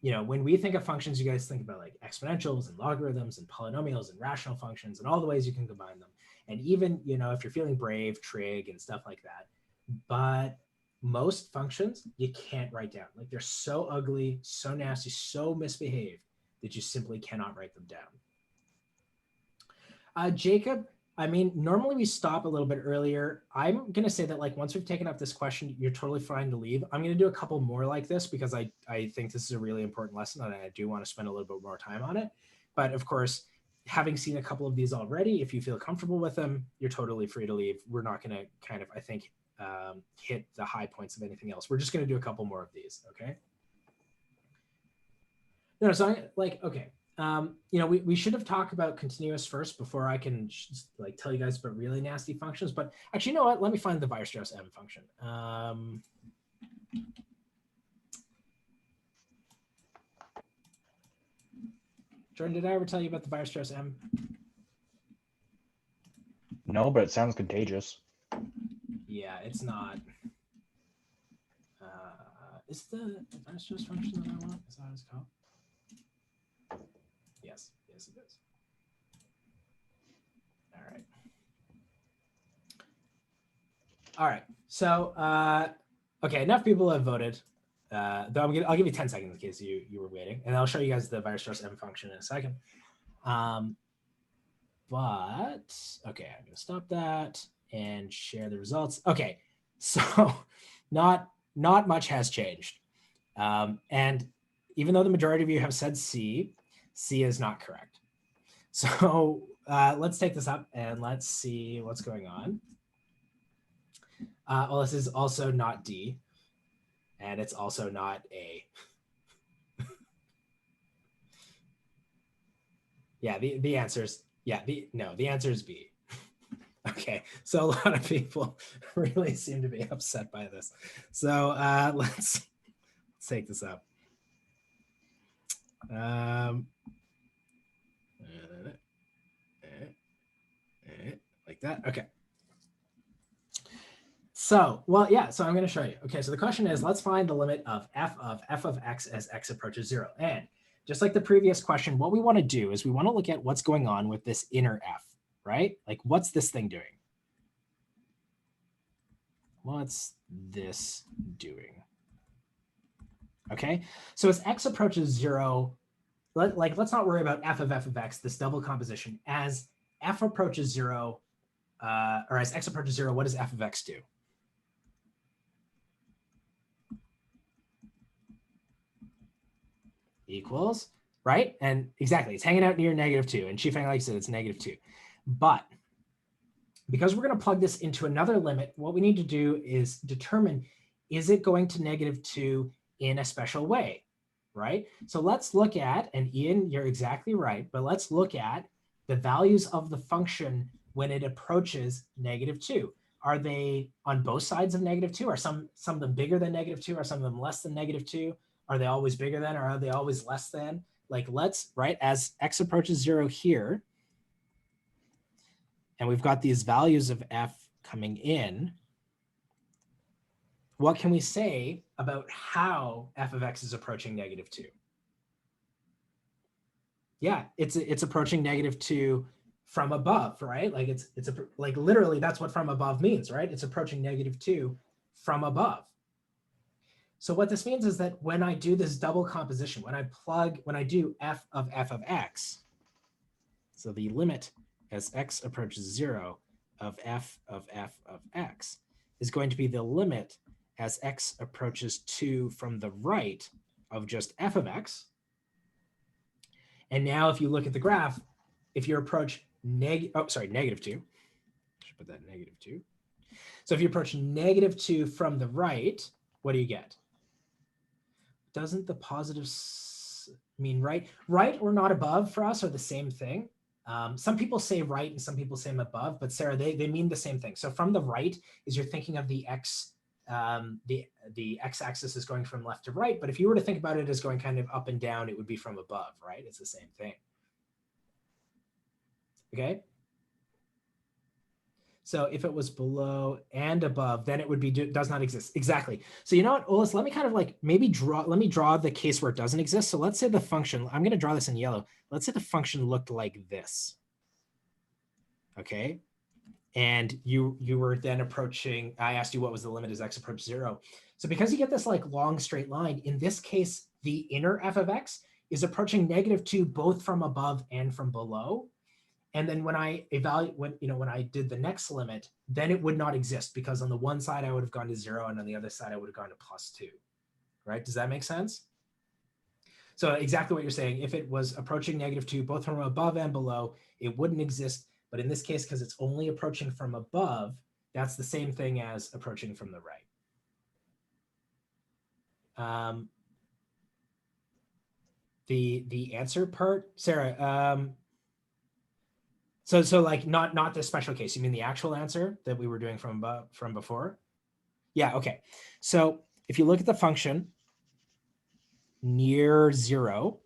when we think of functions, you guys think about like exponentials and logarithms and polynomials and rational functions and all the ways you can combine them. And even, if you're feeling brave, trig and stuff like that. But most functions you can't write down. Like they're so ugly, so nasty, so misbehaved that you simply cannot write them down. Jacob, I mean, normally we stop a little bit earlier. I'm going to say that like once we've taken up this question, you're totally fine to leave. I'm going to do a couple more like this because I think this is a really important lesson and I do want to spend a little bit more time on it. But of course, having seen a couple of these already, if you feel comfortable with them, you're totally free to leave. We're not going to kind of, I think, hit the high points of anything else. We're just going to do a couple more of these, okay? No, so okay. We should have talked about continuous first before I can like tell you guys about really nasty functions. But actually, you know what? Let me find the Weierstrass M function. Jordan, did I ever tell you about the Weierstrass M? No, but it sounds contagious. Yeah, it's not. Is the Weierstrass function that I want? Is that what it's called? Yes, it is. All right. So, okay, enough people have voted. Though I'll give you 10 seconds in case you were waiting, and I'll show you guys the Weierstrass M function in a second. But okay, I'm gonna stop that and share the results. Okay, so not much has changed, and even though the majority of you have said C is not correct. So let's take this up and let's see what's going on. Well, this is also not D, and it's also not A. Yeah, the answer's the answer is B. Okay, so a lot of people really seem to be upset by this. So let's take this up. Like that. Okay. So, well, yeah, so I'm going to show you. Okay, so the question is, let's find the limit of f of x as x approaches 0. And just like the previous question, what we want to do is we want to look at what's going on with this inner f, right? Like, what's this thing doing? What's this doing? Okay, so as x approaches 0, let's not worry about f of x, this double composition. As f approaches 0, or as x approaches 0, what does f of x do? Equals, right? And exactly, it's hanging out near -2. And Shifeng likes it, it's -2. But because we're going to plug this into another limit, what we need to do is determine, is it going to -2 in a special way, right? So let's look at, and Ian, you're exactly right, but let's look at the values of the function when it approaches -2. Are they on both sides of -2? Are some of them bigger than -2? Are some of them less than -2? Are they always bigger than, or are they always less than? Like right, as x approaches 0 here, and we've got these values of f coming in, what can we say about how f of x is approaching -2? Yeah, it's approaching -2 from above, right? Like like literally that's what from above means, right? It's approaching -2 from above. So what this means is that when I do this double composition, when I do f of x, so the limit as x approaches 0 of f of x is going to be the limit as x approaches 2 from the right of just f of x. And now if you look at the graph, if you approach -2, I should put that -2. So if you approach -2 from the right, what do you get? Doesn't the positives mean right? Right or not above for us are the same thing. Some people say right and some people say above, but Sarah, they mean the same thing. So from the right is you're thinking of the x the x-axis is going from left to right, but if you were to think about it as going kind of up and down, it would be from above, right? It's the same thing. Okay. So if it was below and above, then it would be does not exist. Exactly. So you know what, Olis, let me kind of like maybe let me draw the case where it doesn't exist. So let's say the function, I'm going to draw this in yellow. Let's say the function looked like this. Okay. And you were then approaching, I asked you what was the limit as x approached 0. So because you get this like long straight line, in this case, the inner f of x is approaching -2 both from above and from below. And then when I evaluate, when I did the next limit, then it would not exist because on the one side I would have gone to 0 and on the other side I would have gone to +2, right? Does that make sense? So exactly what you're saying, if it was approaching -2 both from above and below, it wouldn't exist. But in this case, because it's only approaching from above, that's the same thing as approaching from the right. The answer part, Sarah. So like not this special case. You mean the actual answer that we were doing from before? Yeah. Okay. So if you look at the function near 0,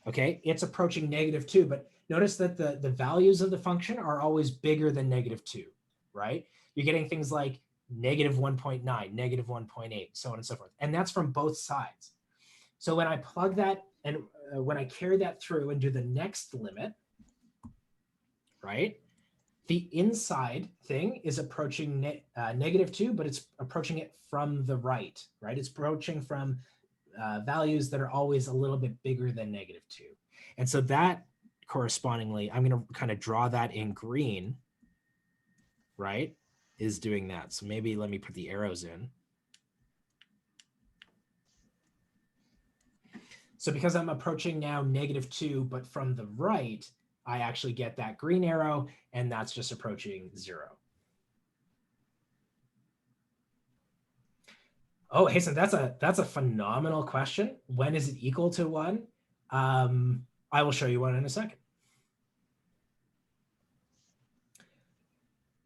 okay, it's approaching -2, but notice that the values of the function are always bigger than -2, right? You're getting things like -1.9, -1.8, so on and so forth. And that's from both sides. So when I plug that and when I carry that through and do the next limit, right, the inside thing is approaching -2, but it's approaching it from the right, right? It's approaching from values that are always a little bit bigger than -2. And so that correspondingly, I'm going to kind of draw that in green, right, is doing that. So maybe let me put the arrows in. So because I'm approaching now -2, but from the right, I actually get that green arrow, and that's just approaching 0. Oh, Hasten, that's a phenomenal question. When is it equal to 1? I will show you one in a second.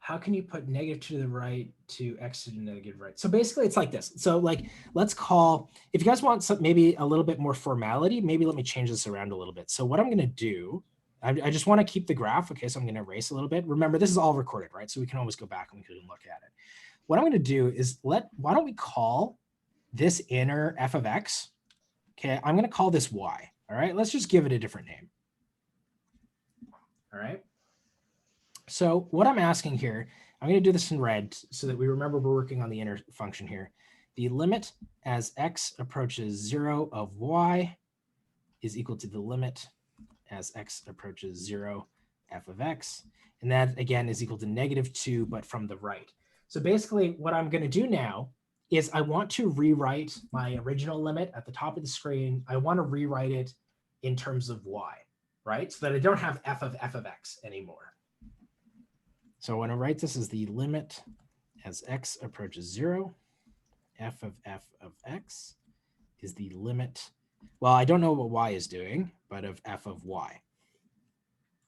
How can you put -2 to the right to x to the negative right? So basically it's like this. So like, let's call, if you guys want some, maybe a little bit more formality, maybe let me change this around a little bit. So what I'm going to do, I just want to keep the graph. Okay, so I'm going to erase a little bit. Remember, this is all recorded, right? So we can always go back and we can look at it. What I'm going to do is why don't we call this inner f of x, okay, I'm going to call this y. All right, let's just give it a different name. All right. So what I'm asking here, I'm going to do this in red so that we remember we're working on the inner function here. The limit as x approaches 0 of y is equal to the limit as x approaches 0 f of x. And that, again, is equal to -2, but from the right. So basically what I'm going to do now is I want to rewrite my original limit at the top of the screen. I want to rewrite it in terms of y, right? So that I don't have f of x anymore. So when I write this as the limit as x approaches 0, f of x is the limit. Well, I don't know what y is doing, but of f of y.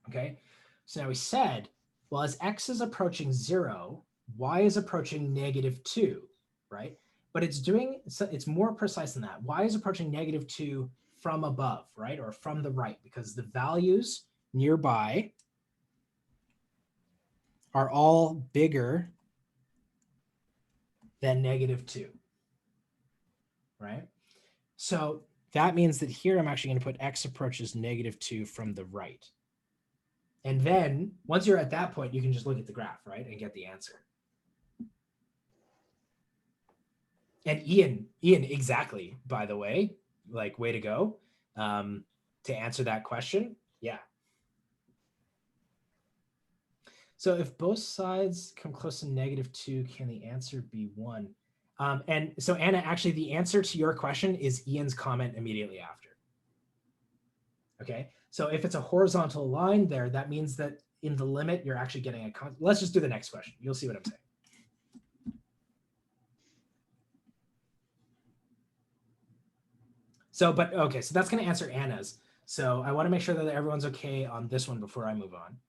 Okay, so now we said, well, as x is approaching 0, y is approaching -2, right? But it's more precise than that. Y is approaching -2 from above, right? Or from the right, because the values nearby are all bigger than -2, right? So that means that here I'm actually going to put x approaches -2 from the right. And then once you're at that point, you can just look at the graph, right, and get the answer. And Ian, exactly, by the way, like, way to go to answer that question. Yeah. So if both sides come close to -2, can the answer be 1? And so Anna, actually the answer to your question is Ian's comment immediately after. Okay, so if it's a horizontal line there, that means that in the limit, you're actually getting let's just do the next question. You'll see what I'm saying. So, but okay, so that's going to answer Anna's. So I want to make sure that everyone's okay on this one before I move on.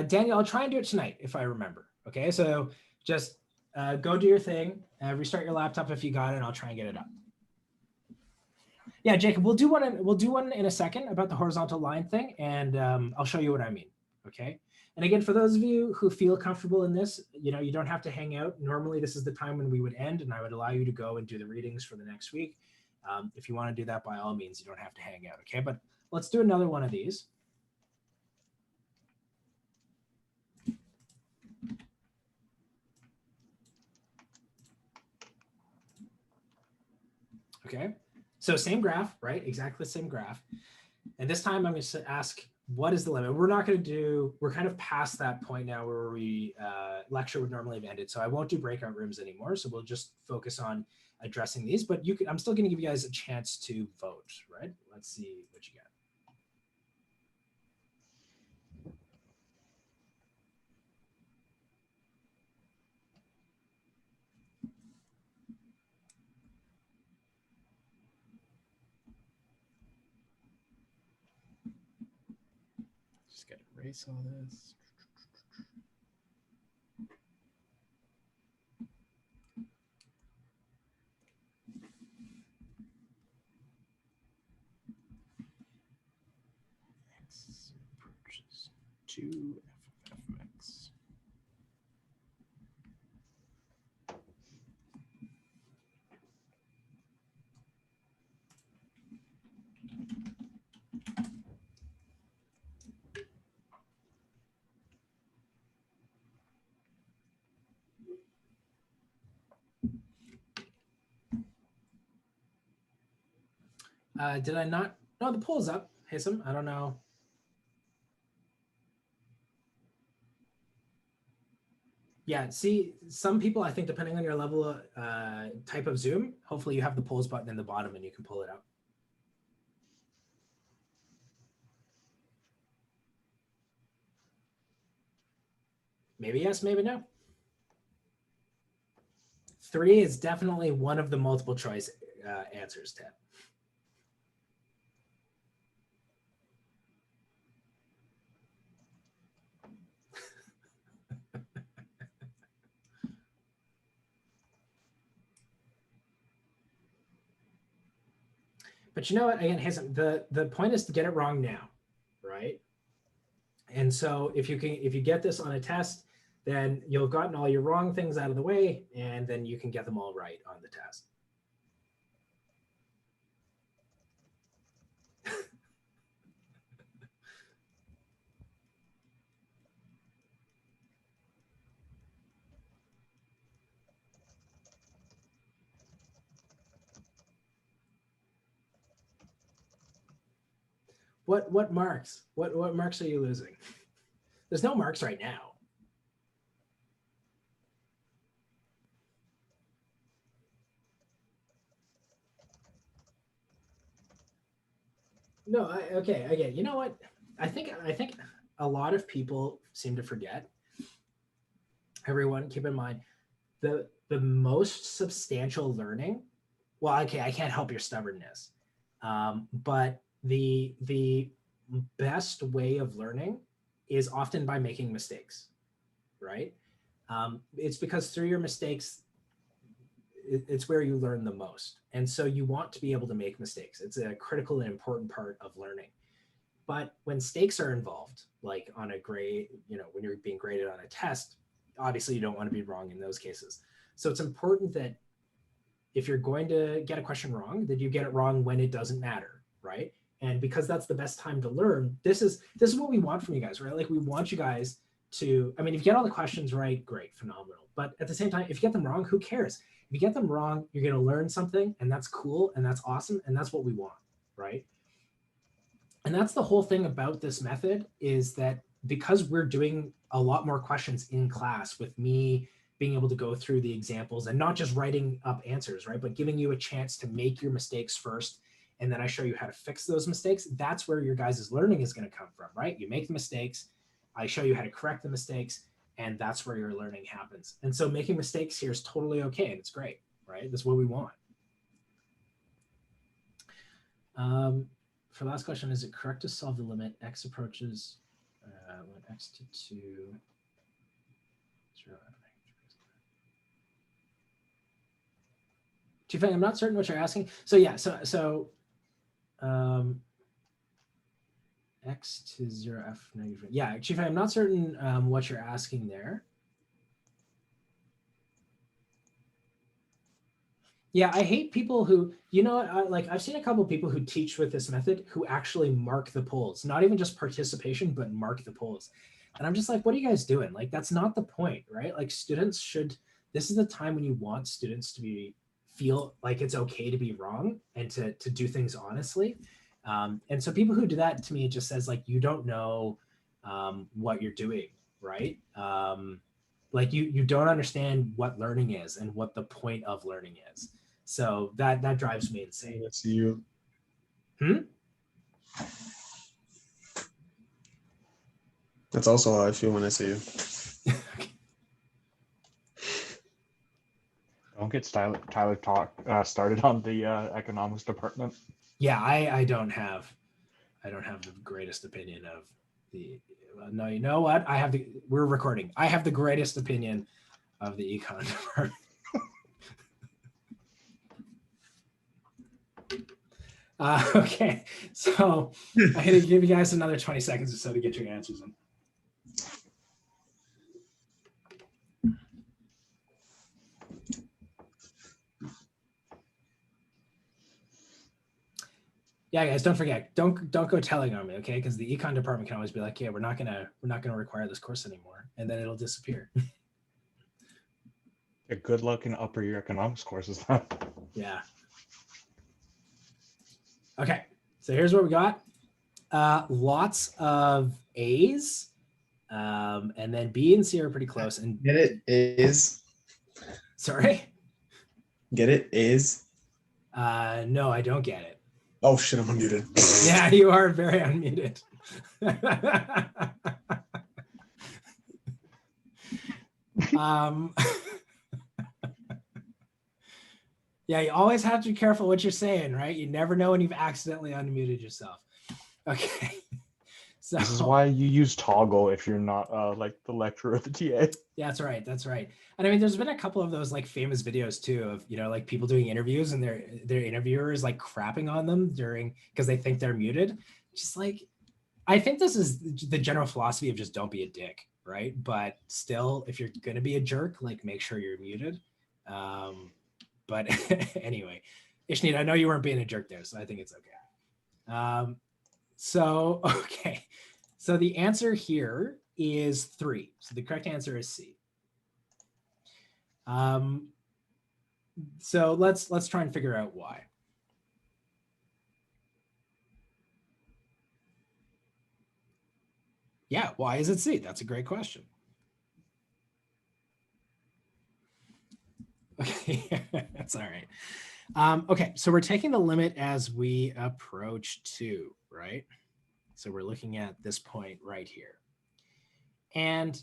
Daniel, I'll try and do it tonight if I remember. Okay, so just go do your thing. Restart your laptop if you got it, and I'll try and get it up. Yeah, Jacob, we'll do one in a second about the horizontal line thing, and I'll show you what I mean. Okay. And again, for those of you who feel comfortable in this, you don't have to hang out. Normally, this is the time when we would end, and I would allow you to go and do the readings for the next week. If you want to do that, by all means, you don't have to hang out. Okay, but let's do another one of these. Okay, so same graph, right? Exactly the same graph. And this time I'm going to ask, what is the limit? We're kind of past that point now where we lecture would normally have ended. So I won't do breakout rooms anymore. So we'll just focus on addressing these, but I'm still going to give you guys a chance to vote, right? Let's see what you got. Just gotta erase all this. X approaches 2 f of x. Did I not? No, the poll's up. Hisam, I don't know. Yeah, see, some people, I think, depending on your level of type of Zoom, hopefully you have the polls button in the bottom and you can pull it up. Maybe yes, maybe no. 3 is definitely one of the multiple choice answers, Ted. But you know what? Again, the point is to get it wrong now, right? And so if you get this on a test, then you'll have gotten all your wrong things out of the way, and then you can get them all right on the test. What marks? What marks are you losing? There's no marks right now. No, okay, again, you know what? I think a lot of people seem to forget. Everyone, keep in mind, the most substantial learning. Well, okay, I can't help your stubbornness, but the best way of learning is often by making mistakes, right? It's because through your mistakes, it's where you learn the most. And so you want to be able to make mistakes. It's a critical and important part of learning. But when stakes are involved, like on a grade, when you're being graded on a test, obviously you don't want to be wrong in those cases. So it's important that if you're going to get a question wrong, that you get it wrong when it doesn't matter, right? And because that's the best time to learn, this is what we want from you guys, right? Like we want you guys to, I mean, if you get all the questions right, great, phenomenal. But at the same time, if you get them wrong, who cares? If you get them wrong, you're going to learn something, and that's cool, and that's awesome, and that's what we want, right? And that's the whole thing about this method, is that because we're doing a lot more questions in class with me being able to go through the examples and not just writing up answers, right? But giving you a chance to make your mistakes first, and then I show you how to fix those mistakes. That's where your guys' learning is going to come from, right? You make the mistakes, I show you how to correct the mistakes, and that's where your learning happens. And so making mistakes here is totally okay, and it's great, right? That's what we want. For the last question, is it correct to solve the limit x approaches when x to 2, 0, Chief, I'm not certain what you're asking. So yeah, x to 0, f negative. Yeah, Chief, I'm not certain what you're asking there. Yeah, I hate people who, you know, I've seen a couple of people who teach with this method who actually mark the polls, not even just participation, but mark the polls. And I'm just like, what are you guys doing? Like, that's not the point, right? Like, students should, this is the time when you want students to feel like it's okay to be wrong and to do things honestly. And so people who do that, to me, it just says like, you don't know what you're doing, right? Like you don't understand what learning is and what the point of learning is. So that drives me insane. Let's see you. That's also how I feel when I see you. Don't get Tyler started on the economics department. Yeah, I don't have the greatest opinion of the. No, you know what? We're recording. I have the greatest opinion of the econ department. Okay, so I'm going to give you guys another 20 seconds or so to get your answers in. Yeah, guys, don't forget, don't go telling on me, okay? Because the econ department can always be like, yeah, we're not gonna require this course anymore, and then it'll disappear. Yeah, good luck in upper year economics courses. Yeah. Okay, so here's what we got. Lots of A's, and then B and C are pretty close. And Get it? Is. Sorry? Get it? Is. No, I don't get it. Oh shit, I'm unmuted. Yeah, you are very unmuted. Yeah, you always have to be careful what you're saying, right? You never know when you've accidentally unmuted yourself. Okay. So this is why you use toggle if you're not like the lecturer or the TA. Yeah, that's right. That's right. And I mean, there's been a couple of those like famous videos too of, you know, like people doing interviews and their interviewers like crapping on them because they think they're muted. Just like, I think this is the general philosophy of just don't be a dick, right? But still, if you're going to be a jerk, like make sure you're muted. But anyway, Ishneet, I know you weren't being a jerk there, so I think it's okay. Okay. So the answer here is 3. So the correct answer is C. So let's try and figure out why. Yeah, why is it C? That's a great question. Okay, that's all right. Okay, so we're taking the limit as we approach 2, right? So we're looking at this point right here. And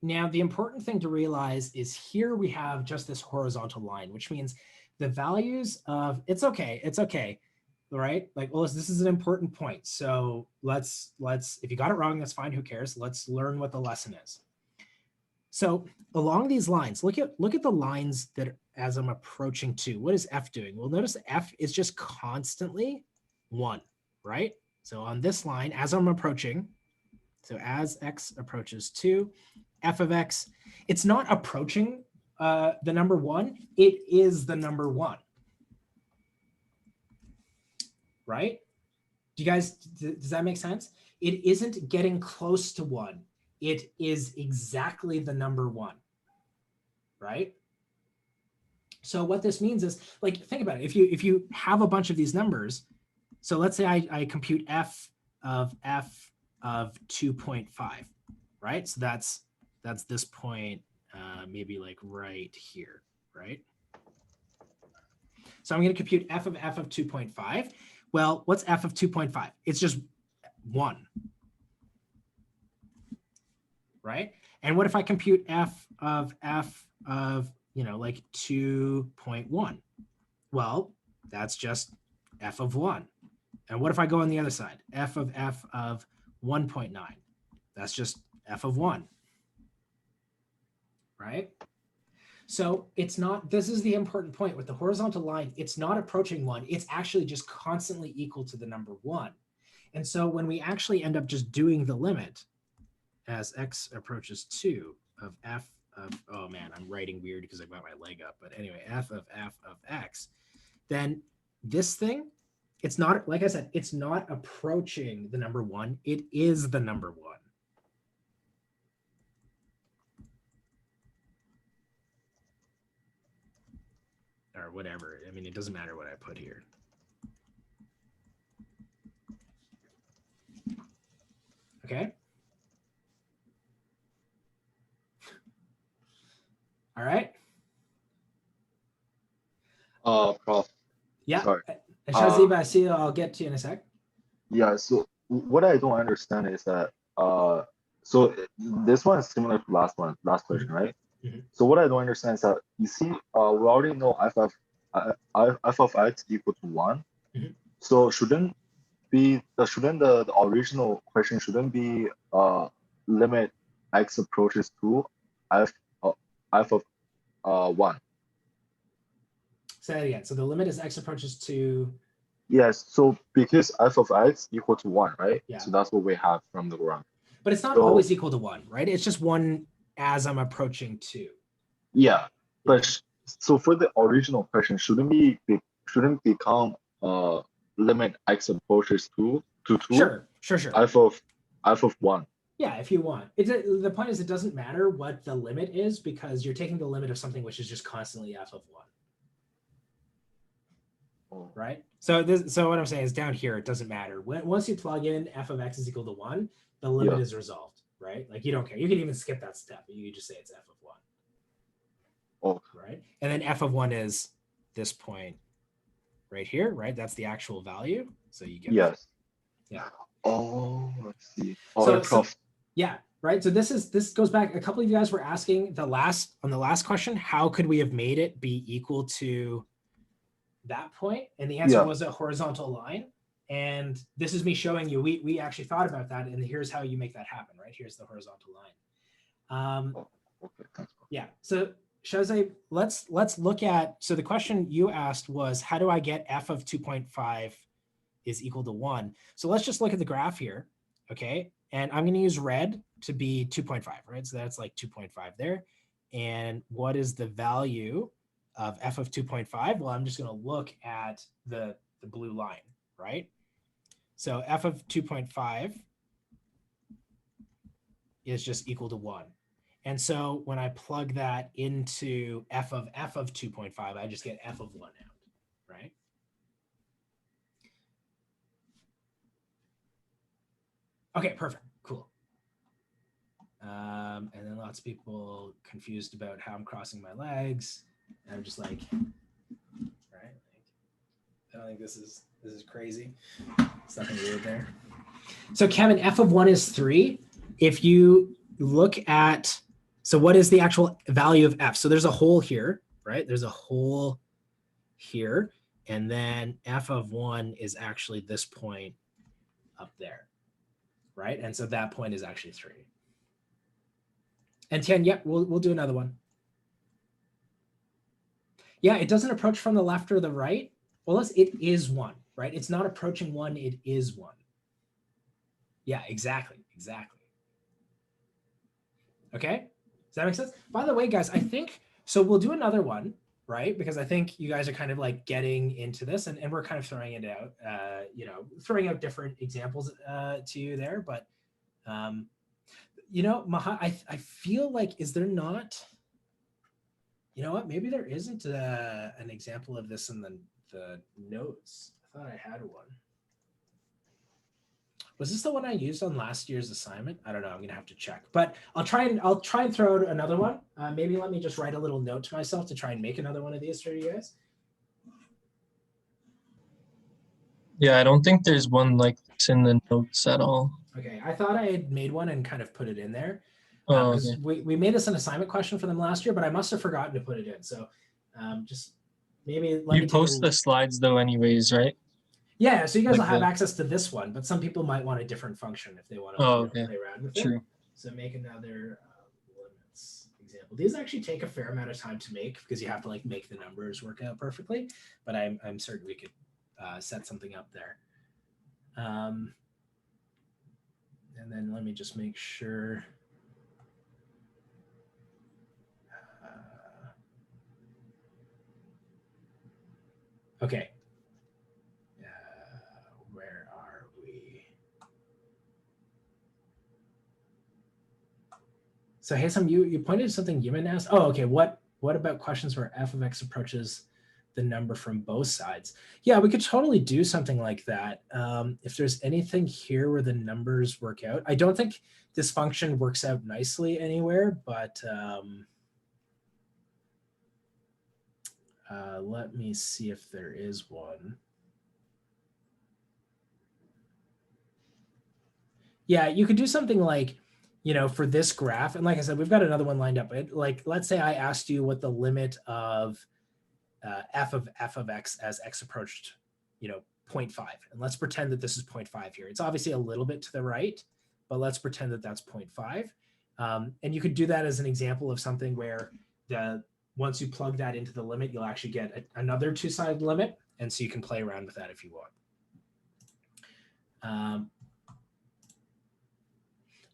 now the important thing to realize is here we have just this horizontal line, which means the values of, it's okay, right? Like, well, this is an important point. So let's, if you got it wrong, that's fine, who cares? Let's learn what the lesson is. So along these lines, look at the lines that as I'm approaching 2, what is F doing? Well, notice F is just constantly 1, right? So on this line, as I'm approaching, so as X approaches 2, F of X, it's not approaching the number 1, it is the number 1, right? Does that make sense? It isn't getting close to 1. It is exactly the number 1, right? So what this means is, like, think about it. If you have a bunch of these numbers, so let's say I compute F of 2.5, right? So that's this point, maybe like right here, right? So I'm going to compute F of 2.5. Well, what's F of 2.5? It's just 1. Right? And what if I compute F of, you know, like 2.1? Well, that's just F of 1. And what if I go on the other side? F of 1.9. That's just F of 1. Right? So it's not, this is the important point with the horizontal line, it's not approaching 1, it's actually just constantly equal to the number 1. And so when we actually end up just doing the limit as x approaches 2 of f of, oh man, I'm writing weird because I've got my leg up, but anyway, f of x, then this thing, it's not, like I said, it's not approaching the number 1, it is the number 1. Or whatever. I mean, it doesn't matter what I put here. Okay. All right. Prof. Yeah. Sorry. Shazib, I see you. I'll get to you in a sec. Yeah, so what I don't understand is that so this one is similar to last question, right? Mhm. So what I don't understand is that you see, we already know f of x equal to 1. Mhm. So shouldn't the original question shouldn't be limit x approaches to f of 1. Say that again. So the limit is x approaches to, Yes, so because f of x equal to 1, right? Yeah. So that's what we have from the ground. but it's not So- always equal to 1, right? It's just 1 as I'm approaching 2. Yeah, but so for the original question, shouldn't become limit x approaches to 2 Sure. f of 1. Yeah, if you want. The point is, it doesn't matter what the limit is because you're taking the limit of something which is just constantly f of 1. Oh. Right? So what I'm saying is down here, it doesn't matter. Once you plug in f of x is equal to 1, the limit Yeah. is resolved, right? Like you don't care. You can even skip that step. You can just say it's f of 1. Oh. Right? And then f of 1 is this point right here, right? That's the actual value. So you get Yes. Yeah. Oh, let's see. So- Prof. Yeah, right. So this goes back. A couple of you guys were asking on the last question, how could we have made it be equal to that point? And the answer Yeah. was a horizontal line. And this is me showing you, we actually thought about that. And here's how you make that happen, right? Here's the horizontal line. Okay, thanks. Yeah. So Shazay, let's look at, so the question you asked was, how do I get f of 2.5 is equal to 1? So let's just look at the graph here. Okay. And I'm going to use red to be 2.5, right? So that's like 2.5 there. And what is the value of f of 2.5? Well, I'm just going to look at the blue line, right? So f of 2.5 is just equal to 1. And so when I plug that into f of 2.5, I just get f of 1 out, right? Okay, perfect, cool. And then lots of people confused about how I'm crossing my legs. And I'm just like, right? I don't think this is crazy. There's nothing weird there. So Kevin, f of 1 is 3. If you look at, so what is the actual value of f? So there's a hole here, right? There's a hole here. And then f of 1 is actually this point up there, right? And so that point is actually 3. And 10, yep, we'll do another one. Yeah, it doesn't approach from the left or the right. Well, it is 1, right? It's not approaching 1, it is 1. Yeah, exactly. Okay, does that make sense? By the way, guys, I think, so we'll do another one, right? Because I think you guys are kind of like getting into this and we're kind of throwing it out, throwing out different examples to you there. But, Maha, I feel like, is there not, you know what, maybe there isn't an example of this in the notes. I thought I had one. Was this the one I used on last year's assignment? I don't know. I'm gonna have to check. But I'll try and throw out another one. Maybe let me just write a little note to myself to try and make another one of these for you guys. Yeah, I don't think there's one like this in the notes at all. Okay, I thought I had made one and kind of put it in there. Oh, Because okay. we made this an assignment question for them last year, but I must have forgotten to put it in. So just maybe let me You take post the slides though anyways, right? Yeah, so you guys like will have the- access to this one, but some people might want a different function if they want to Oh, okay. play around with it. True. So make another limits example. These actually take a fair amount of time to make because you have to like make the numbers work out perfectly. But I'm certain we could set something up there. And then let me just make sure. Okay. Where are we? So Haysam, you pointed to something Yuman asked. Oh, okay. What about questions where f of x approaches the number from both sides? Yeah, we could totally do something like that. If there's anything here where the numbers work out, I don't think this function works out nicely anywhere, but let me see if there is one. Yeah, you could do something like, for this graph, and like I said, we've got another one lined up. Like, let's say I asked you what the limit of f of x as x approached, 0.5. And let's pretend that this is 0.5 here. It's obviously a little bit to the right, but let's pretend that that's 0.5. And you could do that as an example of something where once you plug that into the limit, you'll actually get another two-sided limit. And so you can play around with that if you want.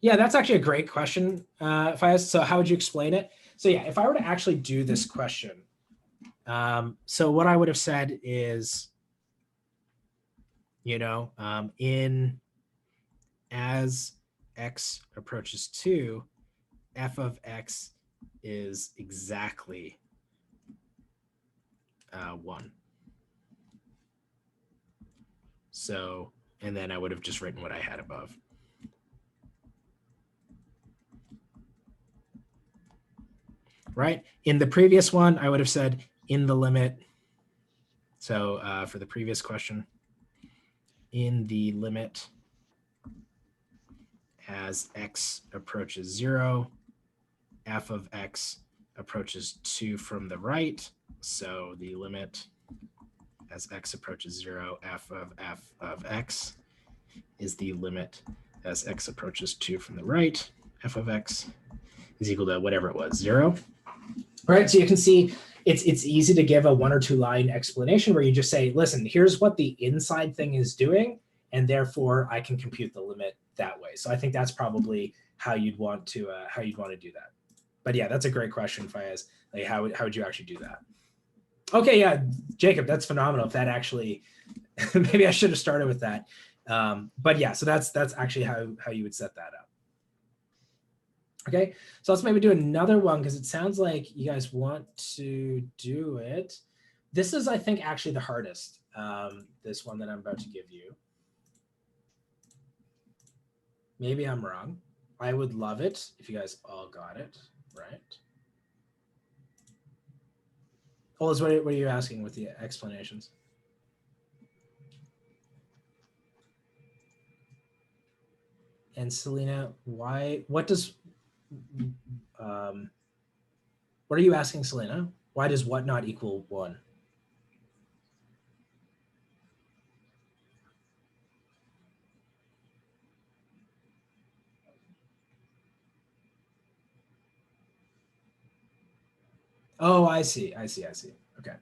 Yeah, that's actually a great question, Fayez. So how would you explain it? So yeah, if I were to actually do this question, so what I would have said is, in as x approaches 2, f of x is exactly 1. So, and then I would have just written what I had above. Right? In the previous one, I would have said in the limit. So for the previous question, in the limit as x approaches 0, f of x approaches 2 from the right. So the limit as x approaches 0, f of x is the limit as x approaches 2 from the right. F of x is equal to whatever it was, 0. All right, so you can see it's easy to give a 1 or 2 line explanation where you just say, listen, here's what the inside thing is doing, and therefore I can compute the limit that way. So I think that's probably how you'd want to do that. But yeah, that's a great question, Fayez. Like, how would you actually do that? Okay, yeah, Jacob, that's phenomenal. If that actually, maybe I should have started with that. But yeah, so that's actually how you would set that up. Okay, so let's maybe do another one because it sounds like you guys want to do it. This is, I think, actually the hardest, this one that I'm about to give you. Maybe I'm wrong. I would love it if you guys all got it, right? Olis, what are you asking with the explanations? And Selena, what are you asking, Selena? Why does what not equal 1? Oh, I see. Okay.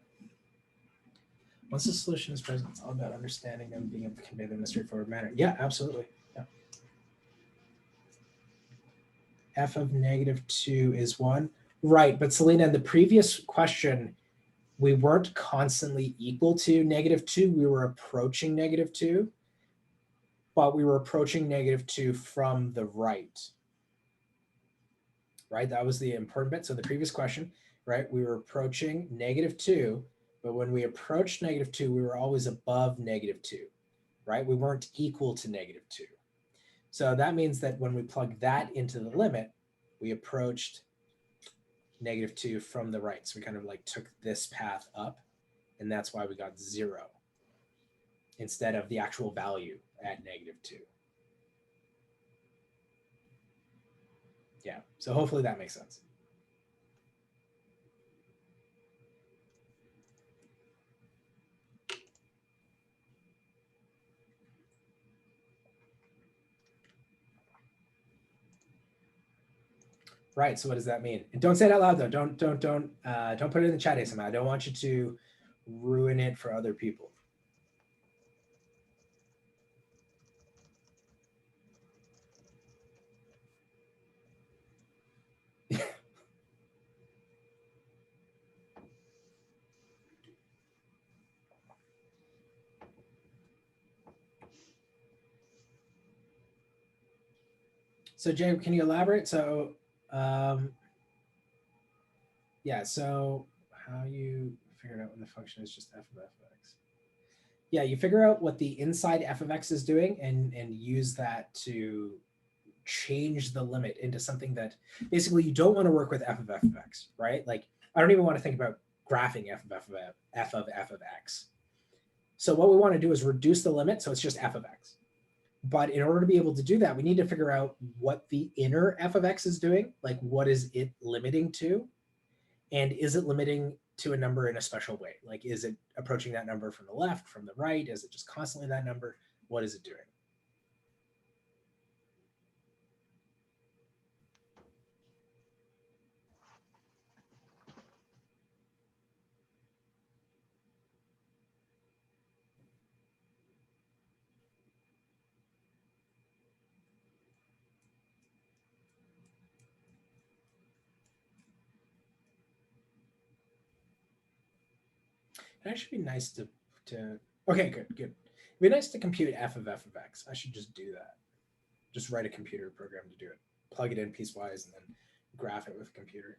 Once the solution is present, it's all about understanding them, being able to convey them in a straightforward manner. Yeah, absolutely. Yeah. F of -2 is 1. Right, but Selena, in the previous question, we weren't constantly equal to -2. We were approaching -2, but we were approaching -2 from the right. Right, that was the important bit. So the previous question, right, we were approaching -2, but when we approached -2, we were always above -2, right? We weren't equal to -2. So that means that when we plug that into the limit, we approached -2 from the right. So we kind of like took this path up, and that's why we got 0 instead of the actual value at -2. Yeah, so hopefully that makes sense. Right. So what does that mean? And don't say it out loud though. Don't put it in the chat, ASMR. I don't want you to ruin it for other people. So Jay, can you elaborate? So yeah, so how you figured out when the function is just f of x. Yeah, you figure out what the inside f of x is doing and use that to change the limit into something that basically you don't want to work with f of x, right? Like I don't even want to think about graphing f of x. So what we want to do is reduce the limit so it's just f of x. But in order to be able to do that, we need to figure out what the inner f of x is doing, like what is it limiting to? And is it limiting to a number in a special way? Like, is it approaching that number from the left, from the right? Is it just constantly that number? What is it doing? It actually be nice to okay, good. It'd be nice to compute f of x. I should just do that. Just write a computer program to do it. Plug it in piecewise and then graph it with a computer.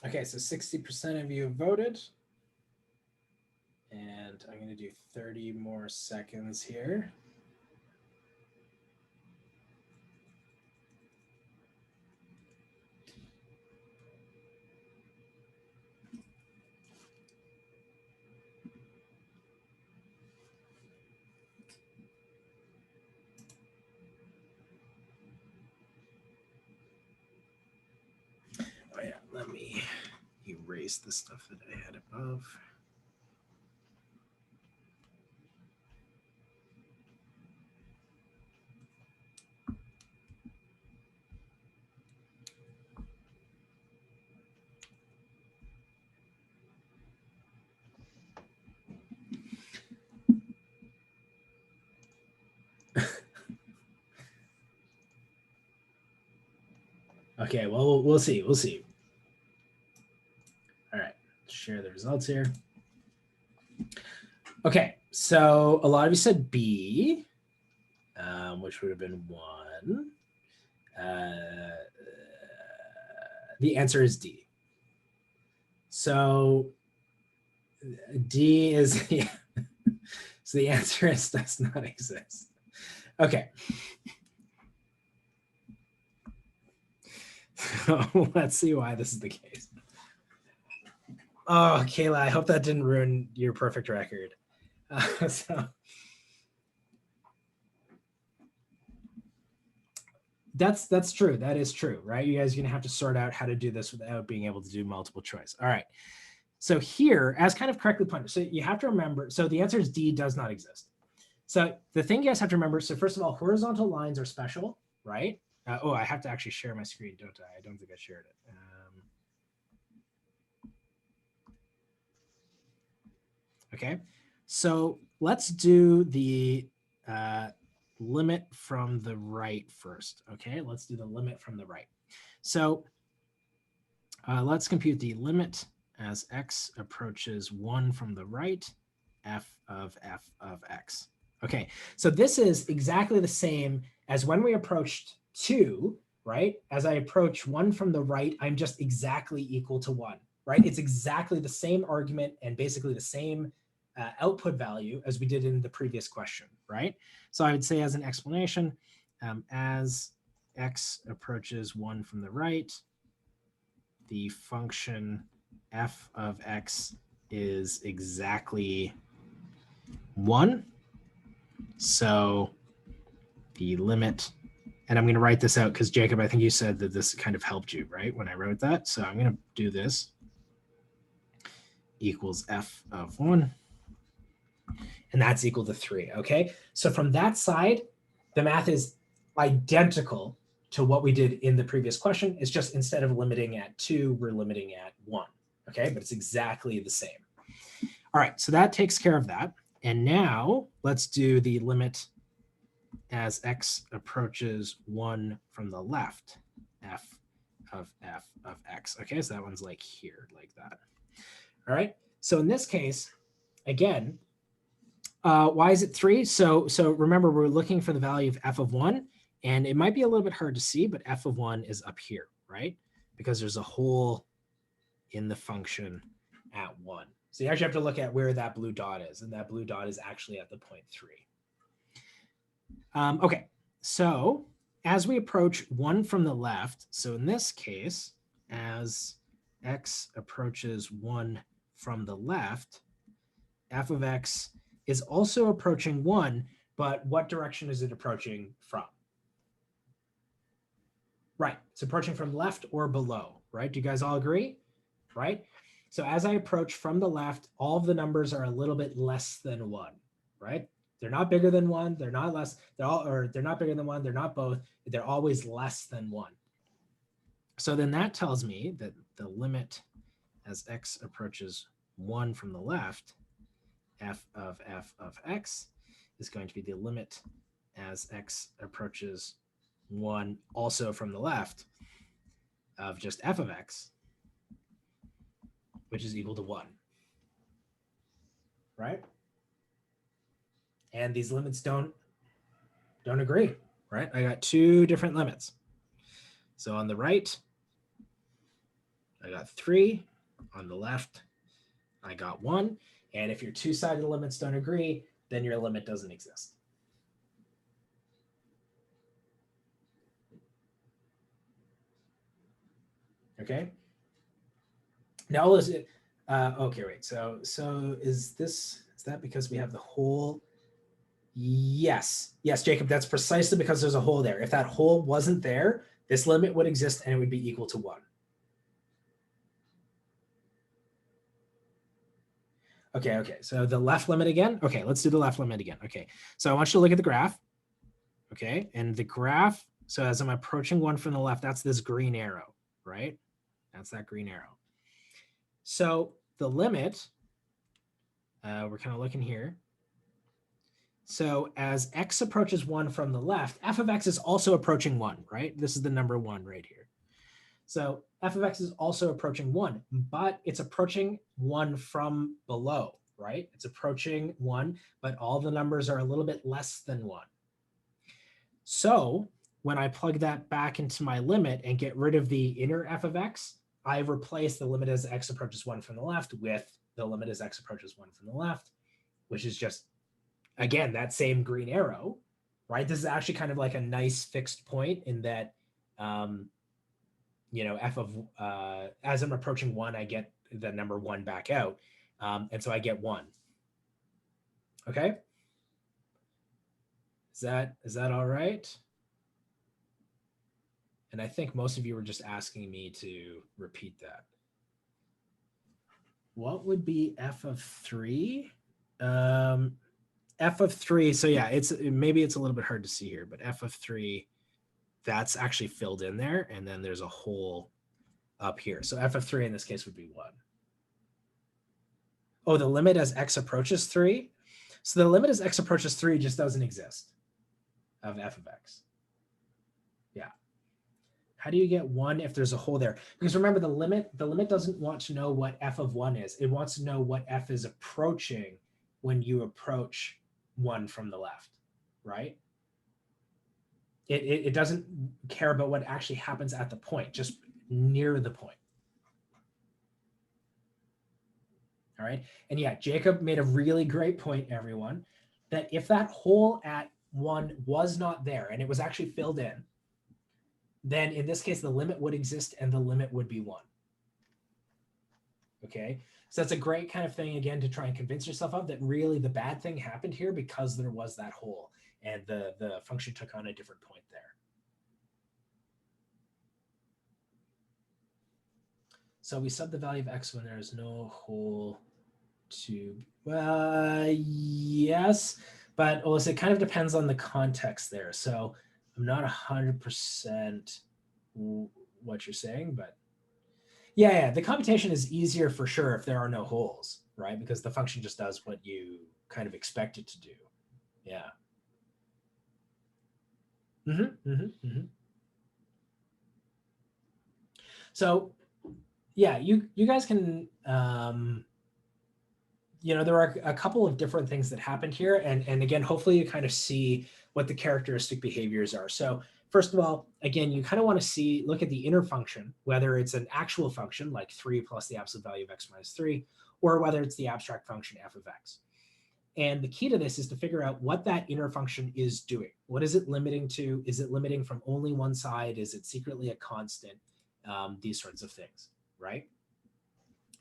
Okay, so 60% of you have voted. And I'm going to do 30 more seconds here. Oh yeah, let me erase the stuff that I had above. Okay, well, we'll see. We'll see. All right, share the results here. Okay, so a lot of you said B, which would have been 1. The answer is D. So D is, yeah. So the answer is does not exist. Okay. So let's see why this is the case. Oh, Kayla, I hope that didn't ruin your perfect record. So that's true. That is true, right? You guys are going to have to sort out how to do this without being able to do multiple choice. All right. So here, as kind of correctly pointed, so you have to remember, so the answer is D, does not exist. So the thing you guys have to remember, so first of all, horizontal lines are special, right? Oh, I have to actually share my screen, don't I? I don't think I shared it. Okay, so let's do the limit from the right first. Okay, let's do the limit from the right. So let's compute the limit as x approaches 1 from the right, f of x. Okay, so this is exactly the same as when we approached 2, right? As I approach 1 from the right, I'm just exactly equal to 1, right? It's exactly the same argument and basically the same output value as we did in the previous question, right? So I would say as an explanation, as x approaches 1 from the right, the function f of x is exactly 1. So the limit, and I'm going to write this out because Jacob, I think you said that this kind of helped you, right? When I wrote that. So I'm going to do this. equals f of 1. And that's equal to 3, okay? So from that side, the math is identical to what we did in the previous question. It's just instead of limiting at 2, we're limiting at 1, okay? But it's exactly the same. All right, so that takes care of that. And now let's do the limit as x approaches 1 from the left, f of x. Okay, so that one's like here, like that. All right, so in this case, again, why is it 3? So remember, we're looking for the value of f of 1, and it might be a little bit hard to see, but f of 1 is up here, right? Because there's a hole in the function at 1. So you actually have to look at where that blue dot is, and that blue dot is actually at the point 3. Okay, so as we approach 1 from the left, so in this case, as x approaches 1 from the left, f of x is also approaching 1, but what direction is it approaching from? Right, it's approaching from left or below, right? Do you guys all agree? Right? So as I approach from the left, all of the numbers are a little bit less than 1, right? They're not bigger than 1, they're not less, they're not bigger than 1, they're not both, they're always less than 1. So then that tells me that the limit as x approaches 1 from the left, f of x is going to be the limit as x approaches 1 also from the left of just f of x, which is equal to 1, right? And these limits don't agree, right? I got 2 different limits. So on the right, I got 3. On the left, I got 1. And if your 2-sided limits don't agree, then your limit doesn't exist. Okay. Now let's. Okay, wait. So is that because we have the hole? Yes, Jacob. That's precisely because there's a hole there. If that hole wasn't there, this limit would exist and it would be equal to 1. Okay. So the left limit again. Okay, let's do the left limit again. Okay. So I want you to look at the graph. Okay, and the graph. So as I'm approaching 1 from the left, that's this green arrow, right? That's that green arrow. So the limit, we're kind of looking here. So as x approaches 1 from the left, f of x is also approaching 1, right? This is the number 1 right here. So f of x is also approaching 1, but it's approaching 1 from below, right? It's approaching 1, but all the numbers are a little bit less than 1. So when I plug that back into my limit and get rid of the inner f of x, I replace the limit as x approaches 1 from the left with the limit as x approaches 1 from the left, which is just, again, that same green arrow, right? This is actually kind of like a nice fixed point in that, f of, as I'm approaching 1, I get the number 1 back out. And so I get 1. Okay? Is that all right? And I think most of you were just asking me to repeat that. What would be f of 3? F of 3, so yeah, maybe it's a little bit hard to see here, but f of 3, that's actually filled in there, and then there's a hole up here. So f of 3 in this case would be 1. Oh, the limit as x approaches 3? So the limit as x approaches 3 just doesn't exist of f of x. Yeah. How do you get 1 if there's a hole there? Because remember, the limit doesn't want to know what f of 1 is. It wants to know what f is approaching when you approach 1 from the left, right? It doesn't care about what actually happens at the point, just near the point. All right. And yeah, Jacob made a really great point, everyone, that if that hole at 1 was not there and it was actually filled in, then in this case, the limit would exist and the limit would be 1. Okay. So that's a great kind of thing, again, to try and convince yourself of that really the bad thing happened here because there was that hole and the function took on a different point there. So we sub the value of x when there is no hole to, yes, but Alyssa, it kind of depends on the context there. So I'm not 100% what you're saying, but yeah, the computation is easier for sure if there are no holes, right? Because the function just does what you kind of expect it to do. Yeah. So yeah, you guys can, there are a couple of different things that happened here. And again, hopefully you kind of see what the characteristic behaviors are. So first of all, again, you kind of want to look at the inner function, whether it's an actual function like 3 plus the absolute value of x minus 3, or whether it's the abstract function f of x. And the key to this is to figure out what that inner function is doing. What is it limiting to? Is it limiting from only one side? Is it secretly a constant? These sorts of things, right?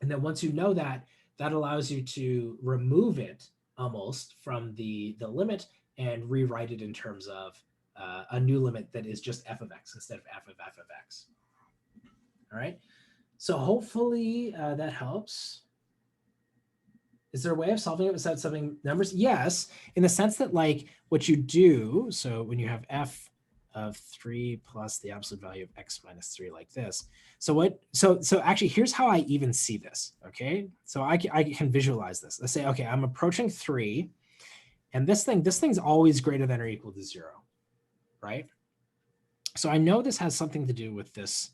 And then once you know that, that allows you to remove it almost from the limit and rewrite it in terms of a new limit that is just f of x instead of f of x. All right. So hopefully that helps. Is there a way of solving it without subbing numbers? Yes, in the sense that like what you do, so when you have f of 3 plus the absolute value of x minus 3 like this. So actually here's how I even see this, okay? So I can visualize this. Let's say, okay, I'm approaching 3 and this thing's always greater than or equal to 0, right? So I know this has something to do with this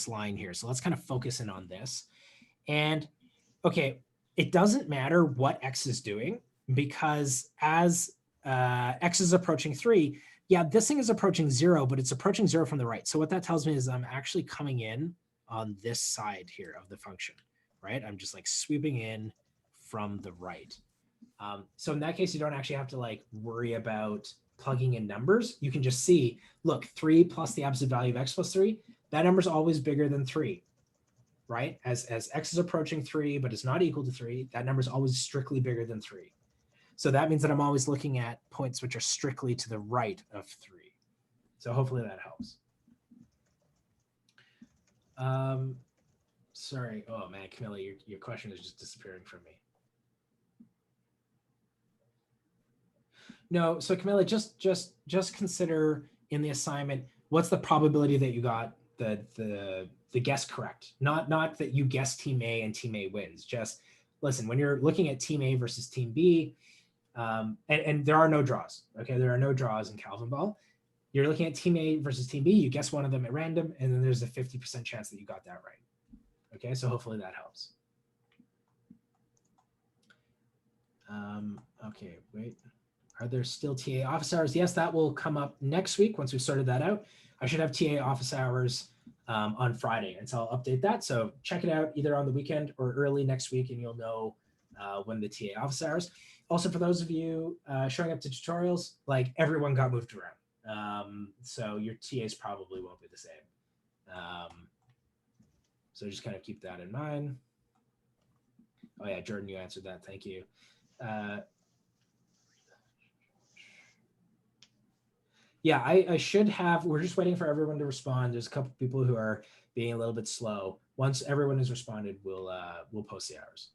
line here. So let's kind of focus in on this. And okay, it doesn't matter what x is doing because as x is approaching 3, yeah, this thing is approaching 0, but it's approaching 0 from the right. So what that tells me is I'm actually coming in on this side here of the function, right? I'm just like sweeping in from the right. So in that case, you don't actually have to like worry about plugging in numbers. You can just see, look, 3 plus the absolute value of x plus 3, that number is always bigger than 3. Right? As x is approaching 3, but it's not equal to 3, that number is always strictly bigger than 3. So that means that I'm always looking at points which are strictly to the right of 3. So hopefully that helps. Sorry. Oh man, Camilla, your question is just disappearing from me. No, so Camilla, just consider in the assignment, what's the probability that you got the guess correct? Not that you guess team A and team A wins. Just listen, when you're looking at team A versus team B, and there are no draws. Okay, there are no draws in Calvin Ball. You're looking at team A versus team B. You guess one of them at random, and then there's a 50% chance that you got that right. Okay, so hopefully that helps. Okay, wait. Are there still TA office hours? Yes, that will come up next week once we've sorted that out. I should have TA office hours on Friday, and so I'll update that. So check it out either on the weekend or early next week, and you'll know when the TA office hours. Also, for those of you showing up to tutorials, like everyone got moved around. So your TAs probably won't be the same. So just kind of keep that in mind. Oh yeah, Jordan, you answered that. Thank you. Yeah, I should have, we're just waiting for everyone to respond. There's a couple people who are being a little bit slow. Once everyone has responded, we'll post the hours.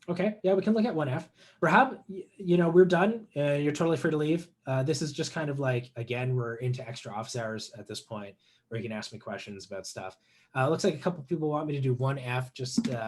Okay, yeah, we can look at 1F. Rahab, we're done. You're totally free to leave. This is just kind of like, again, we're into extra office hours at this point where you can ask me questions about stuff. Looks like a couple people want me to do 1F. Just give